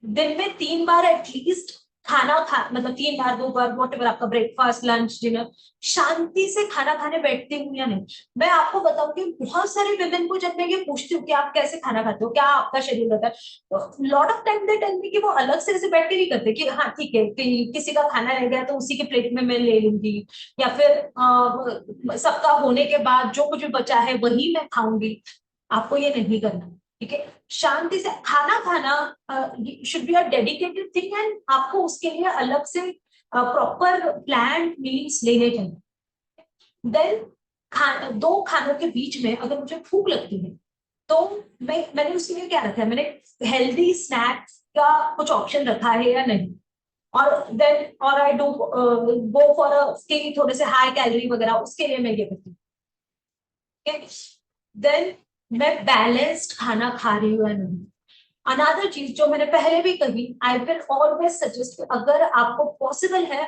दिन में 3 बार एटलीस्ट खाना मतलब 3 बार 2 बार वॉटेवर आपका ब्रेकफास्ट लंच डिनर, शांति से खाना खाने बैठती हूँ या नहीं। मैं आपको बताऊंगी बहुत सारे विमेन को जब मैं ये पूछती हूँ कि आप कैसे खाना खाते हो, क्या आपका शेड्यूल रहता है, lot of time they tell me कि वो अलग से ऐसे बैठ के नहीं करते कि हाँ ठीक है किसी का खाना रह गया तो उसी के प्लेट में मैं ले लूंगी, या फिर सबका होने के बाद जो कुछ बचा है वही मैं खाऊंगी। आपको ये नहीं करना, ठीक है। शांति से खाना खाना should be a dedicated thing and आपको उसके लिए अलग से प्रॉपर प्लान मील्स लेने चाहिए। देन दो खानों के बीच में अगर मुझे भूख लगती है तो मैंने उसके लिए क्या रखा है, मैंने हेल्दी स्नैक्स का कुछ ऑप्शन रखा है या नहीं, और देन और I do go for a थोड़े से हाई कैलोरी वगैरह, उसके लिए मैं ये करती हूँ। देन मैं बैलेंस्ड खाना खा रही हूँ या नहीं। अनदर चीज जो मैंने पहले भी कही, आई विल ऑलवेज सजेस्ट अगर आपको पॉसिबल है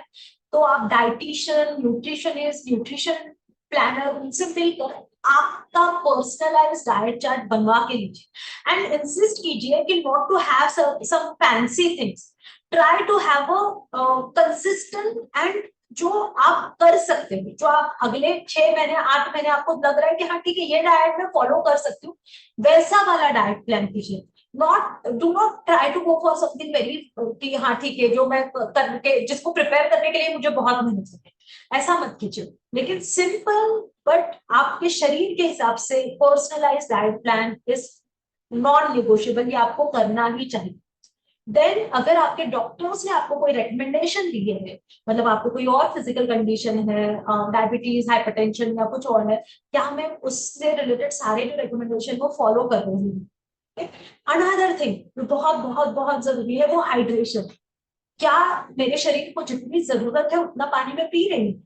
तो आप डाइटिशियन, न्यूट्रिशनिस्ट, न्यूट्रिशन प्लानर उनसे मिलकर आपका पर्सनलाइज डाइट चार्ट बनवा के लीजिए एंड इंसिस्ट कीजिए कि not to have some fancy things, try to have a consistent and जो आप कर सकते हो, जो आप अगले 6 महीने 8 महीने आपको लग रहा है कि हाँ ठीक है ये डाइट मैं फॉलो कर सकती हूँ, वैसा वाला डाइट प्लान कीजिए। Do not try to go for something very कि हाँ ठीक है जो मैं करके जिसको प्रिपेयर करने के लिए मुझे बहुत मेहनत लगे, ऐसा मत कीजिए। लेकिन सिंपल बट आपके शरीर के हिसाब से personalise diet plan is non negotiable, ये आपको करना ही चाहिए। देन अगर आपके डॉक्टर्स ने आपको कोई रिकमेंडेशन दी है, मतलब आपको कोई और फिजिकल कंडीशन है, डायबिटीज, हाइपरटेंशन या कुछ और है, क्या मैं उससे रिलेटेड सारे जो रिकमेंडेशन को फॉलो कर रही हूँ? अनदर थिंग बहुत बहुत बहुत जरूरी है वो हाइड्रेशन। क्या मेरे शरीर को जितनी जरूरत है उतना पानी में पी रही हूँ?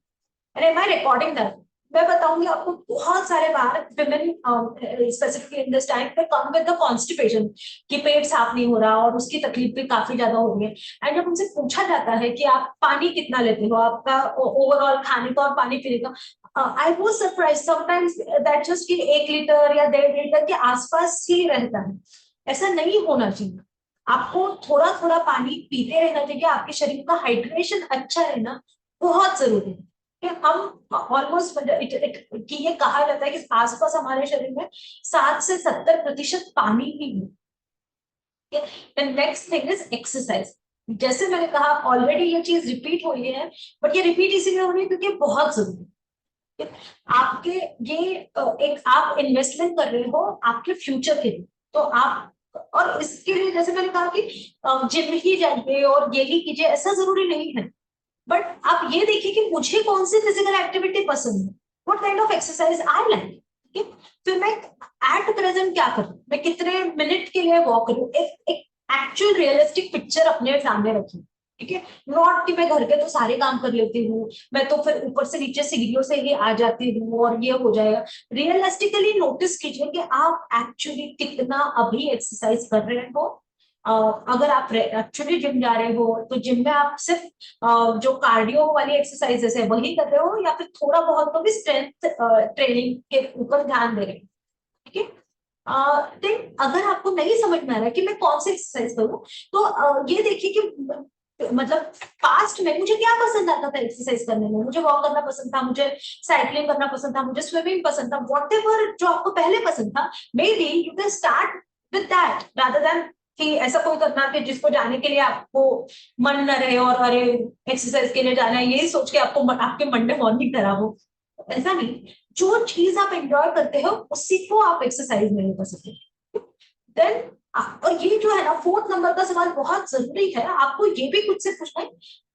And am I recording that? मैं बताऊंगी आपको, बहुत सारे बार women specifically in this time पे कम विद द कॉन्स्टिपेशन, कि पेट साफ नहीं हो रहा और उसकी तकलीफ भी काफी ज्यादा हो रही है। एंड जब उनसे पूछा जाता है कि आप पानी कितना लेते हो, आपका ओवरऑल खाने का और पानी पीने का, I was surprise sometimes that just कि 1 लीटर या 1.5 लीटर के आसपास ही रहता है। ऐसा नहीं होना चाहिए। आपको थोड़ा थोड़ा पानी पीते रहना चाहिए, आपके शरीर का हाइड्रेशन अच्छा रहना बहुत जरूरी है। कि हम ऑलमोस्ट कि ये कहा जाता है कि आसपास हमारे शरीर में 60 से 70% पानी ही है। Next thing is exercise. जैसे मैंने कहा ऑलरेडी ये चीज रिपीट हो रही है, बट ये रिपीट इसीलिए हो रही है क्योंकि बहुत जरूरी है। आपके ये एक आप इन्वेस्टमेंट कर रहे हो आपके फ्यूचर के लिए, तो आप, और इसके लिए जैसे मैंने कहा कि जिम ही जाइए और ये ही कीजिए, ऐसा जरूरी नहीं है। बट आप ये देखिए कि मुझे कौन सी फिजिकल एक्टिविटी पसंद है, what kind of exercise I like. फिर मैं एट प्रेजेंट क्या करूं, मैं कितने मिनट के लिए वॉक करूं, एक एक्चुअल रियलिस्टिक पिक्चर अपने सामने रखूं। ठीक है, नॉट कि मैं घर के तो सारे काम कर लेती हूँ, मैं तो फिर ऊपर से नीचे सीढ़ियों से ही आ जाती हूँ और ये हो जाएगा। रियलिस्टिकली नोटिस कीजिए कि आप एक्चुअली कितना अभी एक्सरसाइज कर रहे हो। अगर आप एक्चुअली जिम जा रहे हो तो जिम में आप सिर्फ जो कार्डियो वाली एक्सरसाइजेस है वही कर रहे हो, या फिर थोड़ा बहुत तो भी स्ट्रेंथ ट्रेनिंग के ऊपर ध्यान दे रहे हो। ठीक है, देन अगर आपको नहीं समझ में आ रहा है कि मैं कौन सी एक्सरसाइज करूं, तो ये देखिए कि मतलब पास्ट में मुझे क्या पसंद आता था एक्सरसाइज करने में, मुझे वॉक करना पसंद था, मुझे साइकिलिंग करना पसंद था, मुझे स्विमिंग पसंद था, वॉट एवर जो आपको पहले पसंद था, may be you can start with that rather than कि ऐसा कोई करना कि जिसको जाने के लिए आपको मन न रहे और अरे एक्सरसाइज के लिए जाना है यही सोच के आपको आपके मंडे मॉर्निंग खराब हो। ऐसा नहीं, जो चीज आप एंजॉय करते हो उसी को आप एक्सरसाइज नहीं कर सकते। देन और ये जो है ना 4th नंबर का सवाल बहुत जरूरी है, आपको ये भी खुद से पूछना है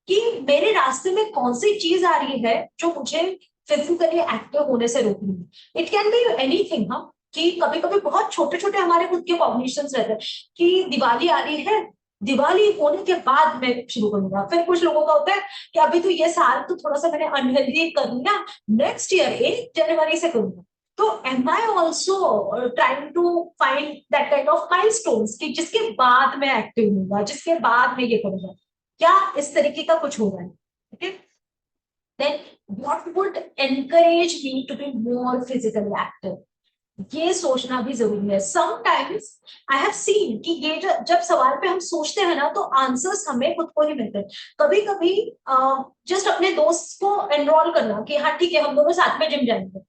कि मेरे रास्ते में कौन सी चीज आ रही है जो मुझे फिजिकली एक्टिव होने से रोक रही है। It can be anything. हम कि कभी कभी बहुत छोटे छोटे हमारे खुद के कॉग्निशंस रहते हैं कि दिवाली आ रही है, दिवाली होने के बाद मैं शुरू करूंगा। फिर कुछ लोगों का होता है कि अभी तो ये साल तो थोड़ा सा मैंने अनहेल्दी कर लिया, नेक्स्ट ईयर 1 जनवरी से करूंगा। तो am I also trying to find that kind of milestones कि जिसके बाद मैं एक्टिव होऊंगा, जिसके बाद मैं ये करूंगा, क्या इस तरीके का कुछ हो रहा है? ठीक है, then what would encourage me to be more physically active? ये सोचना भी जरूरी है। समटाइम्स आई हैव सीन कि ये जब सवाल पे हम सोचते हैं ना तो आंसर्स हमें खुद को ही मिलते हैं। कभी कभी जस्ट अपने दोस्त को एनरोल करना कि हाँ ठीक है हम दोनों साथ में जिम जाएंगे,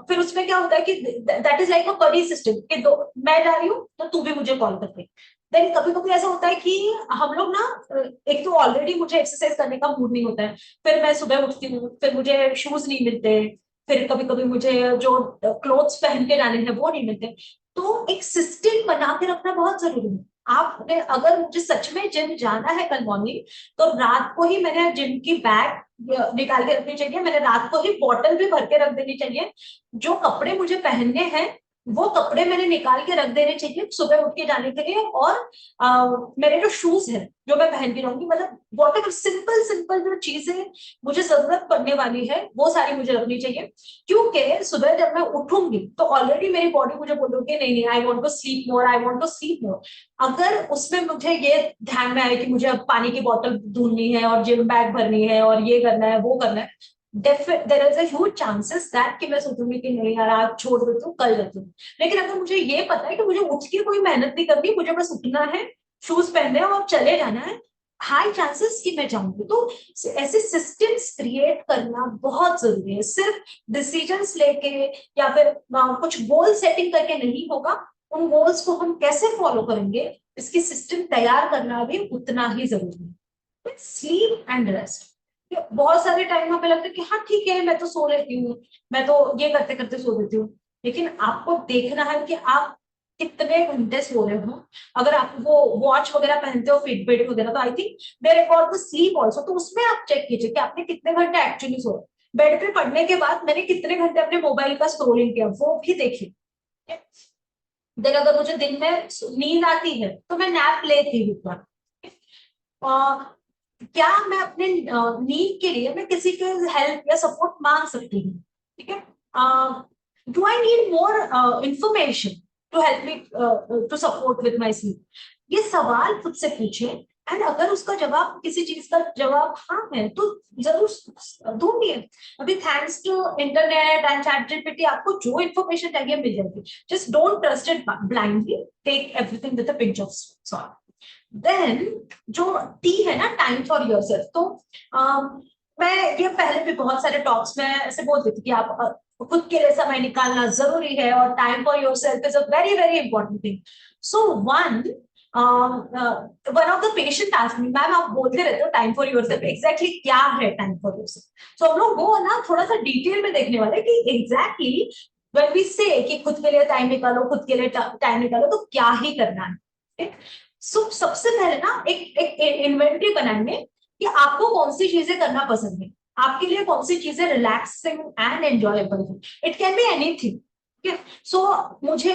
फिर उसमें क्या होता है कि that is like a buddy system कि मैं जा रही हूँ तो तू भी मुझे कॉल करते। देन कभी कभी ऐसा होता है कि हम लोग ना एक तो ऑलरेडी मुझे एक्सरसाइज करने का मूड नहीं होता है, फिर मैं सुबह उठती हूँ, फिर मुझे शूज नहीं मिलते, फिर कभी कभी मुझे जो क्लोथ्स पहन के जाने हैं वो नहीं मिलते। तो एक सिस्टम बना के रखना बहुत जरूरी है। आपने अगर मुझे सच में जिम जाना है कल मॉर्निंग, तो रात को ही मैंने जिम की बैग निकाल के रखनी चाहिए, मैंने रात को ही बॉटल भी भर के रख देनी चाहिए। जो कपड़े मुझे पहनने हैं वो कपड़े मैंने निकाल के रख देने चाहिए सुबह उठ के जाने के लिए। और मेरे जो शूज है जो मैं पहन के रहूंगी, मतलब वॉट एवर सिंपल सिंपल जो चीजें मुझे जरूरत पड़ने वाली है वो सारी मुझे रखनी चाहिए। क्योंकि सुबह जब मैं उठूंगी तो ऑलरेडी मेरी बॉडी मुझे बोलोगे नहीं नहीं I want to sleep more, I want to sleep more. अगर उसमें मुझे ये ध्यान में आए कि मुझे अब पानी की बोतल ढूंढनी है और जिम बैग भरनी है और ये करना है वो करना है, there is a huge chances that कि मैं सोचूंगी कि नहीं यार आज छोड़ देती हूँ कल जाती हूँ। लेकिन अगर मुझे ये पता है कि मुझे उठ के कोई मेहनत नहीं करनी, मुझे बस उठना है, शूज पहनने और चले जाना है, हाई चांसेस कि मैं जाऊंगी। तो ऐसे सिस्टम्स क्रिएट करना बहुत जरूरी है। सिर्फ डिसीजंस लेके या फिर कुछ गोल सेटिंग करके नहीं होगा, उन गोल्स को हम कैसे फॉलो करेंगे इसकी सिस्टम तैयार करना भी उतना ही जरूरी है। Sleep and rest. बहुत सारे टाइम हमें लगता है कि हाँ ठीक है मैं तो सो लेती हूँ, मैं तो ये करते करते सो लेती हूँ, लेकिन आपको देखना है कि आप कितने घंटे सो रहे हो। अगर आप वो वॉच वगैरह पहनते हो, फिटबिट वगैरह, तो I think they record the sleep also, तो उसमें आप चेक कीजिए कि आपने कितने घंटे एक्चुअली सोए। बेड पे पड़ने के बाद मैंने कितने घंटे अपने मोबाइल का स्क्रोलिंग किया, वो भी देखिए। देन अगर मुझे दिन में नींद आती है तो मैं नैप लेती हूँ। क्या मैं अपने नीड के लिए मैं किसी के हेल्प या सपोर्ट मांग सकती हूँ, ठीक है। Do I need more information to help me to support with my sleep, ये सवाल खुद से पूछे। एंड अगर उसका जवाब, किसी चीज का जवाब हाँ है, तो जरूर ढूंढिए। अभी thanks to internet and chat GPT आपको जो इन्फॉर्मेशन चाहिए मिल जाएगी। Just don't trust it blindly, take everything with a pinch of salt. Then जो टी है ना, टाइम फॉर योरसेल्फ, तो मैं ये पहले भी बहुत सारे टॉक्स में ऐसे बोलती थी कि आप खुद के लिए समय निकालना जरूरी है, और time for yourself is a very very important thing. So one of the patient asked me, ma'am आप बोलते रहते हो टाइम फॉर योरसेल्फ, एग्जैक्टली क्या है टाइम फॉर योरसेल्फ। सो हम लोग वो ना थोड़ा सा डिटेल में देखने वाले कि एग्जैक्टली व्हेन वी से कि खुद के लिए टाइम निकालो, खुद के लिए टाइम निकालो, तो क्या ही करना है। सबसे पहले ना एक इन्वेंटरी बनाएंगे कि आपको कौन सी चीजें करना पसंद है, आपके लिए कौन सी चीजें रिलैक्सिंग एंड एंजॉयबल है। इट कैन बी एनीथिंग, ठीक है। सो मुझे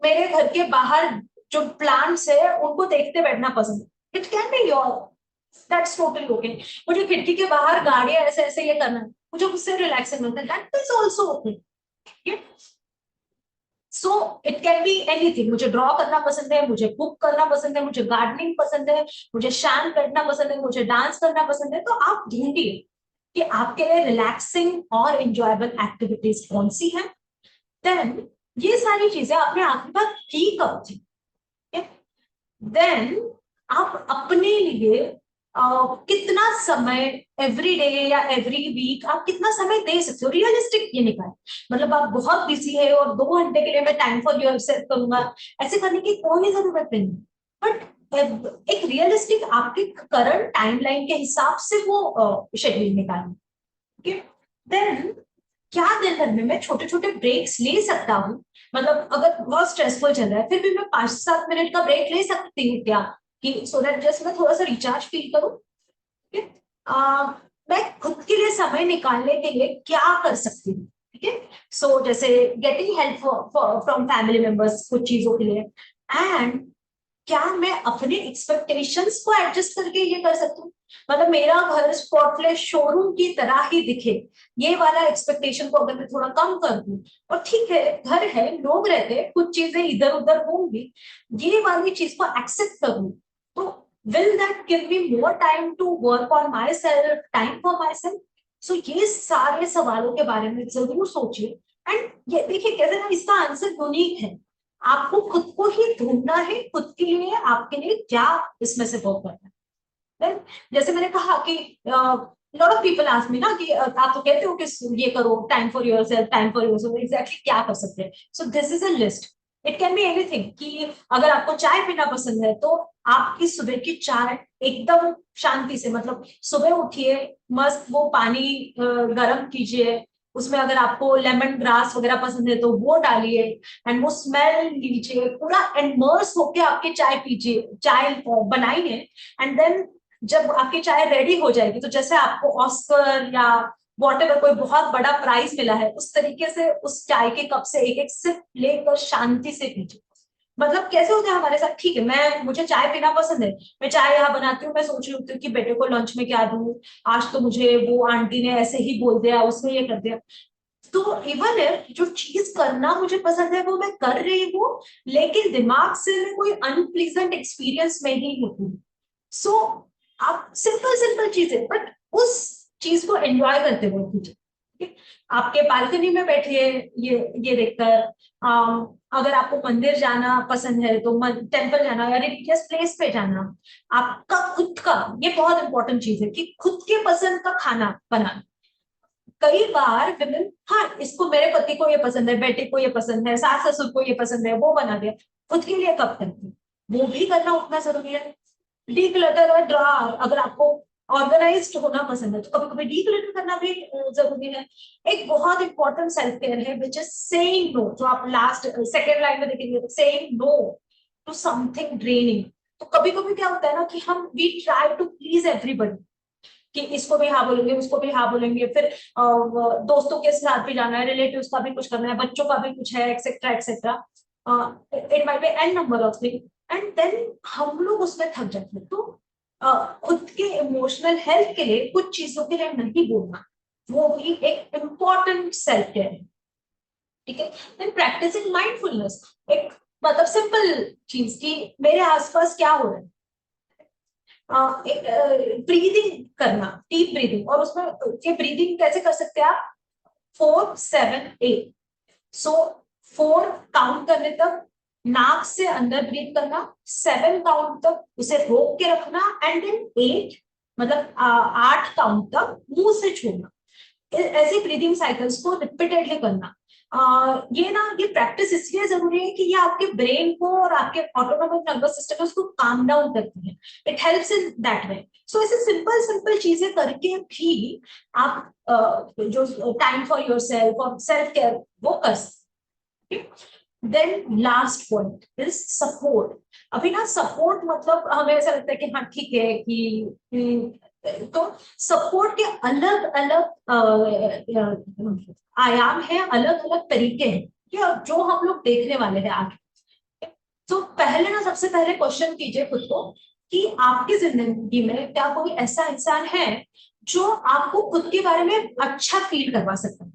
मेरे घर के बाहर जो प्लांट्स है उनको देखते बैठना पसंद है, it can be your, that's totally okay. मुझे खिड़की के बाहर गाड़ियां ऐसे ऐसे ये करना है, मुझे उससे रिलैक्सिंग मिलता है, that is also okay. So it can be anything. मुझे ड्रॉ करना पसंद है, मुझे कुक करना पसंद है, मुझे गार्डनिंग पसंद है, मुझे शांत बैठना पसंद है, मुझे डांस करना पसंद है। तो आप ढूंढिए कि आपके लिए रिलैक्सिंग और एंजॉयबल एक्टिविटीज कौन सी है। देन ये सारी चीजें आपने आखिरी बार की कब थी, देन आप अपने लिए कितना समय एवरी डे या एवरी वीक आप कितना समय दे सकते हो, रियलिस्टिक ये निकाल। मतलब आप बहुत बिजी है और 2 घंटे के लिए मैं टाइम फॉर योरसेल्फ करूंगा, ऐसे करने की कोई जरूरत नहीं। बट एक रियलिस्टिक आपके करंट टाइमलाइन के हिसाब से वो शेड्यूल निकालें। देन क्या दिन भर में मैं छोटे छोटे ब्रेक्स ले सकता हूँ। मतलब अगर बहुत स्ट्रेसफुल चल रहा है फिर भी मैं 5-7 मिनट का ब्रेक ले सकती हूँ क्या, कि सो दैट जस्ट मैं थोड़ा सा रिचार्ज फील करूँ। मैं खुद के लिए समय निकालने के लिए क्या कर सकती हूँ, ठीक है। सो जैसे getting help from family members कुछ चीजों के लिए, एंड क्या मैं अपने एक्सपेक्टेशंस को एडजस्ट करके ये कर सकती हूँ। मतलब मेरा घर स्पॉटलेस शोरूम की तरह ही दिखे, ये वाला एक्सपेक्टेशन को अगर मैं थोड़ा कम कर दूं, और ठीक है घर है, लोग रहते हैं, कुछ चीजें इधर उधर होंगी, ये वाली चीज को एक्सेप्ट करूं, तो will that give me more time to work on myself, time for myself. So ये सारे सवालों के बारे में जरूर सोचिए। एंड ये देखिए कैसे ना, इसका आंसर यूनिक है, आपको खुद को ही ढूंढना है, खुद के लिए आपके लिए क्या इसमें से वर्क करना है। जैसे मैंने कहा कि lot of people ask me ना कि आप तो कहते हो कि ये करो, time for yourself, time for yourself, exactly क्या कर सकते हैं। So this is a list, it can be anything. कि अगर आपको चाय पीना पसंद है तो आपकी सुबह की चाय एकदम शांति से, मतलब सुबह उठिए, मस्त वो पानी गर्म कीजिए, उसमें अगर आपको लेमन ग्रास वगैरह पसंद है तो वो डालिए, एंड वो स्मेल लीजिए, पूरा इमर्स होके आपके चाय पीजिए, चाय बनाइए। एंड देन जब आपकी चाय रेडी हो जाएगी, तो जैसे आपको ऑस्कर या वॉटेवर कोई बहुत बड़ा प्राइज मिला है, उस तरीके से उस चाय के कप से एक एक सिप लेकर शांति से पीजिए। मतलब कैसे होता है हमारे साथ, ठीक है मुझे चाय पीना पसंद है, मैं चाय यहाँ बनाती हूँ, मैं सोच रही होती हूँ कि बेटे को लंच में क्या दूं, आज तो मुझे वो आंटी ने ऐसे ही बोल दिया, उसने ये कर दिया। तो इवन जो चीज करना मुझे पसंद है वो मैं कर रही हूँ, लेकिन दिमाग से मैं कोई अनप्लीजेंट एक्सपीरियंस में ही होती हूँ। सो आप सिंपल सिंपल चीजें, बट उस चीज को एंजॉय करते हुए कीजिए। आपके बालकनी में बैठिए, ये देखकर, अगर आपको मंदिर जाना पसंद है तो टेम्पल जाना या रिलीजियस प्लेस पे जाना, आपका खुद का, ये बहुत इंपॉर्टेंट चीज है कि खुद के पसंद का खाना बनाना। कई बार विमेन, हाँ इसको, मेरे पति को ये पसंद है, बेटे को ये पसंद है, सास ससुर को ये पसंद है, वो बना दिया, खुद के लिए कब करती, वो भी करना उतना जरूरी है। डिक्लटर और ड्रॉअर, अगर आपको ऑर्गेनाइज्ड होना पसंद है, तो कभी कभी डीक्लटर करना भी जरूरी है। एक बहुत इंपॉर्टेंट सेल्फ केयर है विच इज सेइंग नो, जो आप लास्ट सेकेंड लाइन में देखेंगे, saying no to something draining. तो कभी कभी क्या होता है ना कि हम we try to please everybody, कि इसको भी हाँ बोलेंगे, उसको भी हाँ बोलेंगे, फिर दोस्तों के साथ भी जाना है, रिलेटिव्स का भी कुछ करना है, बच्चों का भी कुछ है, etcetera etcetera, it might be an number of thing, and then हम लोग उसमें थक जाते हैं। तो खुद के इमोशनल हेल्थ के लिए कुछ चीजों के लिए नहीं बोलना, वो भी एक इम्पॉर्टेंट सेल्फ केयर है, ठीक है। देन प्रैक्टिसिंग माइंडफुलनेस, एक मतलब सिंपल चीज कि मेरे आसपास क्या हो रहा है, ब्रीदिंग करना, डीप ब्रीदिंग, और उसमें ये ब्रीदिंग कैसे कर सकते हैं आप, 4, 7, 8। सो 4 काउंट करने तक नाक से अंदर ब्रीथ करना, 7 काउंट तक उसे रोक के रखना, एंड देन 8 मतलब 8 काउंट तक मुंह से छोड़ना। ऐसे ब्रीदिंग साइकिल्स को रिपीटेडली करना। ये ना, ये प्रैक्टिस इसलिए जरूरी है कि ये आपके ब्रेन को और आपके ऑटोनोमिक नर्वस सिस्टम को उसको काम डाउन करती है, it helps in that way. So ऐसे सिंपल सिंपल चीजें करके भी आप जो टाइम फॉर योरसेल्फ और सेल्फ केयर वो कर सकते। Then last point is support. अभी ना सपोर्ट मतलब हमें ऐसा लगता है कि हाँ ठीक है कि तो सपोर्ट के अलग अलग आयाम है, अलग अलग तरीके हैं, जो हम लोग देखने वाले हैं आगे। तो पहले ना, सबसे पहले क्वेश्चन कीजिए खुद को कि आपकी जिंदगी में क्या कोई ऐसा इंसान है जो आपको खुद के बारे में अच्छा फील करवा सकता है।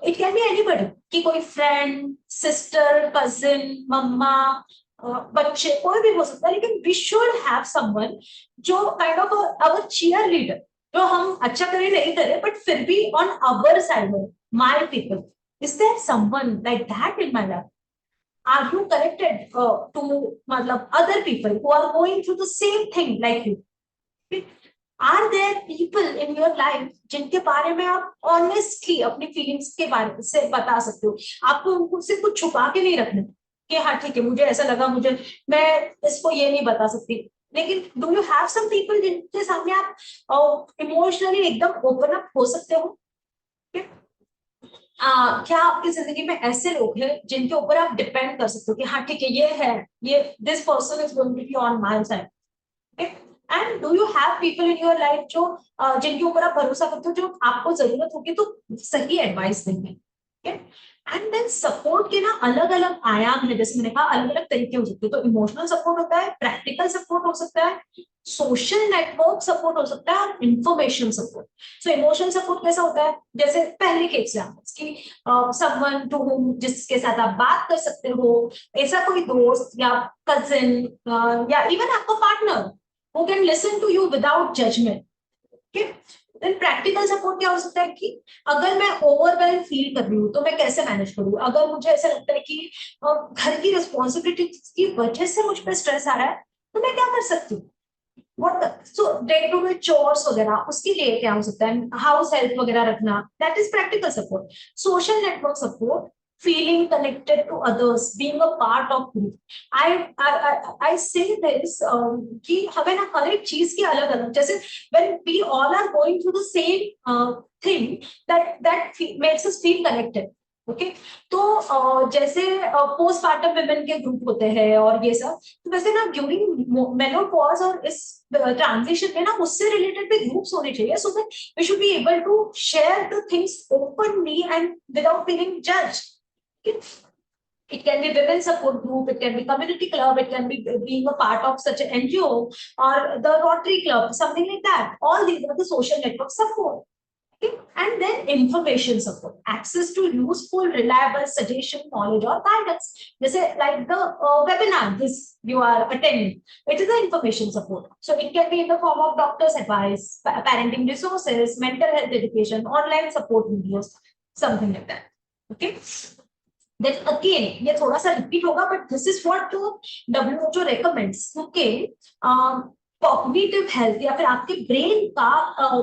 इट कैन बी एनीबॉडी, कि कोई फ्रेंड, सिस्टर, कजिन, मम्मा, बच्चे, कोई भी हो सकता है, लेकिन वी शुड हैव समवन जो kind of our cheerleader, जो हम अच्छा करे नहीं करे बट फिर भी ऑन अवर साइड हो, my people. Is there someone like that in my life? Are you connected to मतलब other people who are going through the same thing like you? Are there people in your life जिनके बारे में आप ऑनेस्टली अपनी फीलिंग्स के बारे से बता सकते हो? आपको उनसे कुछ छुपा के नहीं रखना कि हाँ ठीक है मुझे ऐसा लगा, मुझे मैं इसको ये नहीं बता सकती, लेकिन do you have some people जिनके सामने आप इमोशनली एकदम ओपन अप हो सकते हो? क्या आपकी जिंदगी में ऐसे लोग हैं जिनके ऊपर आप डिपेंड कर सकते हो कि हाँ ठीक है ये है, ये this person is going to be on my side? And do you have people in your life जो जिनके ऊपर आप भरोसा करते हो, जो आपको जरूरत होगी तो सही एडवाइस देंगे? एंड देन सपोर्ट के ना अलग अलग आयाम है, जैसे मैंने कहा अलग अलग तरीके हो सकते हैं। तो इमोशनल सपोर्ट होता है, प्रैक्टिकल सपोर्ट हो सकता है, सोशल नेटवर्क सपोर्ट हो सकता है, और information support. So emotional support कैसा होता है, जैसे पहले के एग्जाम्पल्स की समवन टू हुम, जिसके साथ आप बात कर सकते हो, ऐसा कोई दोस्त या कजिन या इवन आपका partner who can listen to you without judgment. Okay? Then practical support क्या हो सकता है कि अगर मैं ओवरवेल्म फील कर रही हूँ तो मैं कैसे मैनेज करूँ? अगर मुझे ऐसा लगता है कि घर की रिस्पॉन्सिबिलिटी की वजह से मुझ पर स्ट्रेस आ रहा है तो मैं क्या कर सकती हूँ? सो डे टू डे चोर्स वगैरह, उसके लिए क्या हो सकता है? हाउस हेल्प वगैरह रखना, that is practical support. Social network support, feeling connected to others, being a part of group. I say this कि हमें ना हर एक चीज के अलग अलग, जैसे when we all are going through the same thing, that makes us feel connected. Okay तो जैसे पोस्टमार्टम विमेन के ग्रुप होते हैं और ये सब, तो वैसे ना ड्यूरिंग मेनोपॉज और इस ट्रांजिशन में ना उससे रिलेटेड भी ग्रुप्स होने चाहिए, so that we should be able to share the things openly and without feeling judged. It can be women support group, it can be community club, it can be being a part of such an NGO or the Rotary Club, something like that. All these are the social network support. Okay? And then information support, access to useful, reliable suggestion, knowledge or guidance. This is like the webinar this you are attending. It is the information support. So it can be in the form of doctor's advice, parenting resources, mental health education, online support videos, something like that. Okay. Then again ये थोड़ा सा रिपीट होगा, but this is what WHO recommends. Okay, cognitive health या फिर आपके ब्रेन का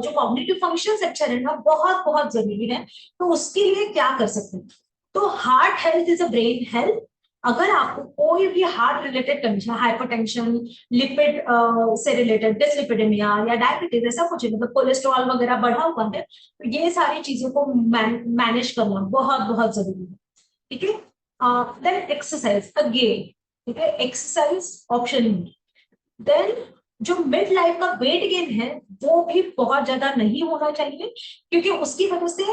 जो कॉग्निटिव फंक्शंस अच्छा रहना बहुत बहुत जरूरी है। तो उसके लिए क्या कर सकते हैं? तो heart health is a brain health, अगर आपको कोई भी heart related condition, hypertension, lipid से रिलेटेड, डिसलिपिडेमिया या डायबिटीज, ऐसा कुछ मतलब कोलेस्ट्रॉल वगैरह बढ़ा हुआ है, तो ये सारी चीजों को मैनेज करना बहुत बहुत जरूरी है, ठीक है। देन एक्सरसाइज अगेन, ठीक है, एक्सरसाइज ऑप्शन। देन जो मिड लाइफ का वेट गेन है वो भी बहुत ज्यादा नहीं होना चाहिए, क्योंकि उसकी वजह से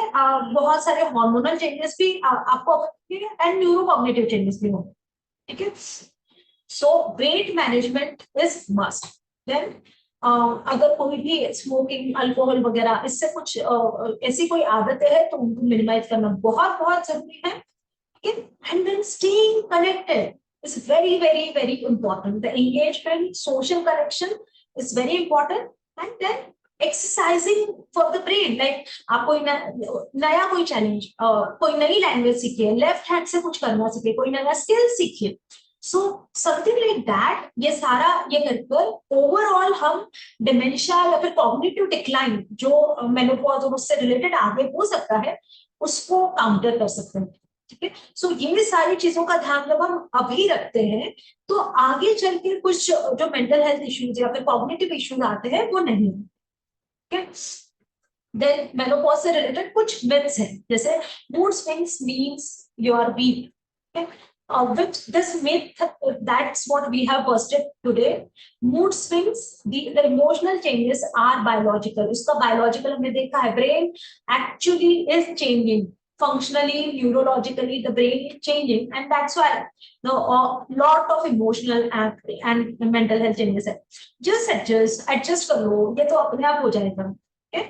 बहुत सारे हार्मोनल चेंजेस भी आपको एंड न्यूरोकॉग्निटिव चेंजेस भी होंगे, ठीक है। So weight management is must. Then अगर कोई भी स्मोकिंग, अल्कोहल वगैरह इससे कुछ ऐसी कोई आदतें है तो उनको मिनिमाइज करना बहुत बहुत जरूरी है। And then staying connected is very, very, very important. The engagement, social connection is very important. And then exercising for the brain. Like आप कोई नया कोई चैलेंज, कोई नई लैंग्वेज सीखिए, लेफ्ट हैंड से कुछ करना सीखिए, कोई नया स्किल सीखिए। सो समथिंग लाइक दैट, ये सारा ये कर ओवरऑल हम डिमेंशिया या फिर कॉग्निटिव डिक्लाइन जो मेनोपॉज और उससे रिलेटेड आगे हो सकता है उसको काउंटर कर सकते हैं, ठीक है। सो ये सारी चीजों का ध्यान जब हम अभी रखते हैं तो आगे चल के कुछ जो मेंटल हेल्थ इश्यूज या फिर कॉग्निटिव इश्यूज आते हैं वो नहीं, ठीक है। देन मेनोपॉज से रिलेटेड कुछ मिथ्स हैं, जैसे mood swings means you are weak, which this myth, that's what we have busted today. Mood swings, the emotional changes are biological. उसका biological हमने देखा है, brain actually is changing. Functionally, neurologically, the brain is changing, and that's why the lot of emotional and mental health changes है. Just adjust कर लो, ये तो अपने आप हो जाएगा, okay?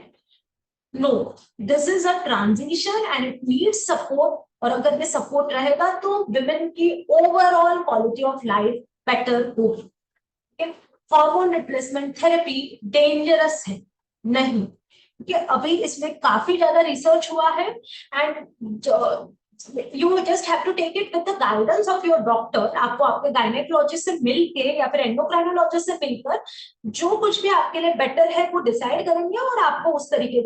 No, this is a transition and it needs support. और अगर ये सपोर्ट रहेगा तो विमेन की overall quality of life better होगी। हार्मोन रिप्लेसमेंट थेरेपी डेंजरस है नहीं, क्योंकि अभी इसमें काफी ज्यादा रिसर्च हुआ है and you just have to take it with the guidance of your doctor. आपको आपके गायनेकोलॉजिस्ट से मिलके या फिर एंडोक्राइनोलॉजिस्ट से मिलकर जो कुछ भी आपके लिए बेटर है वो डिसाइड करेंगे और आपको उस तरीके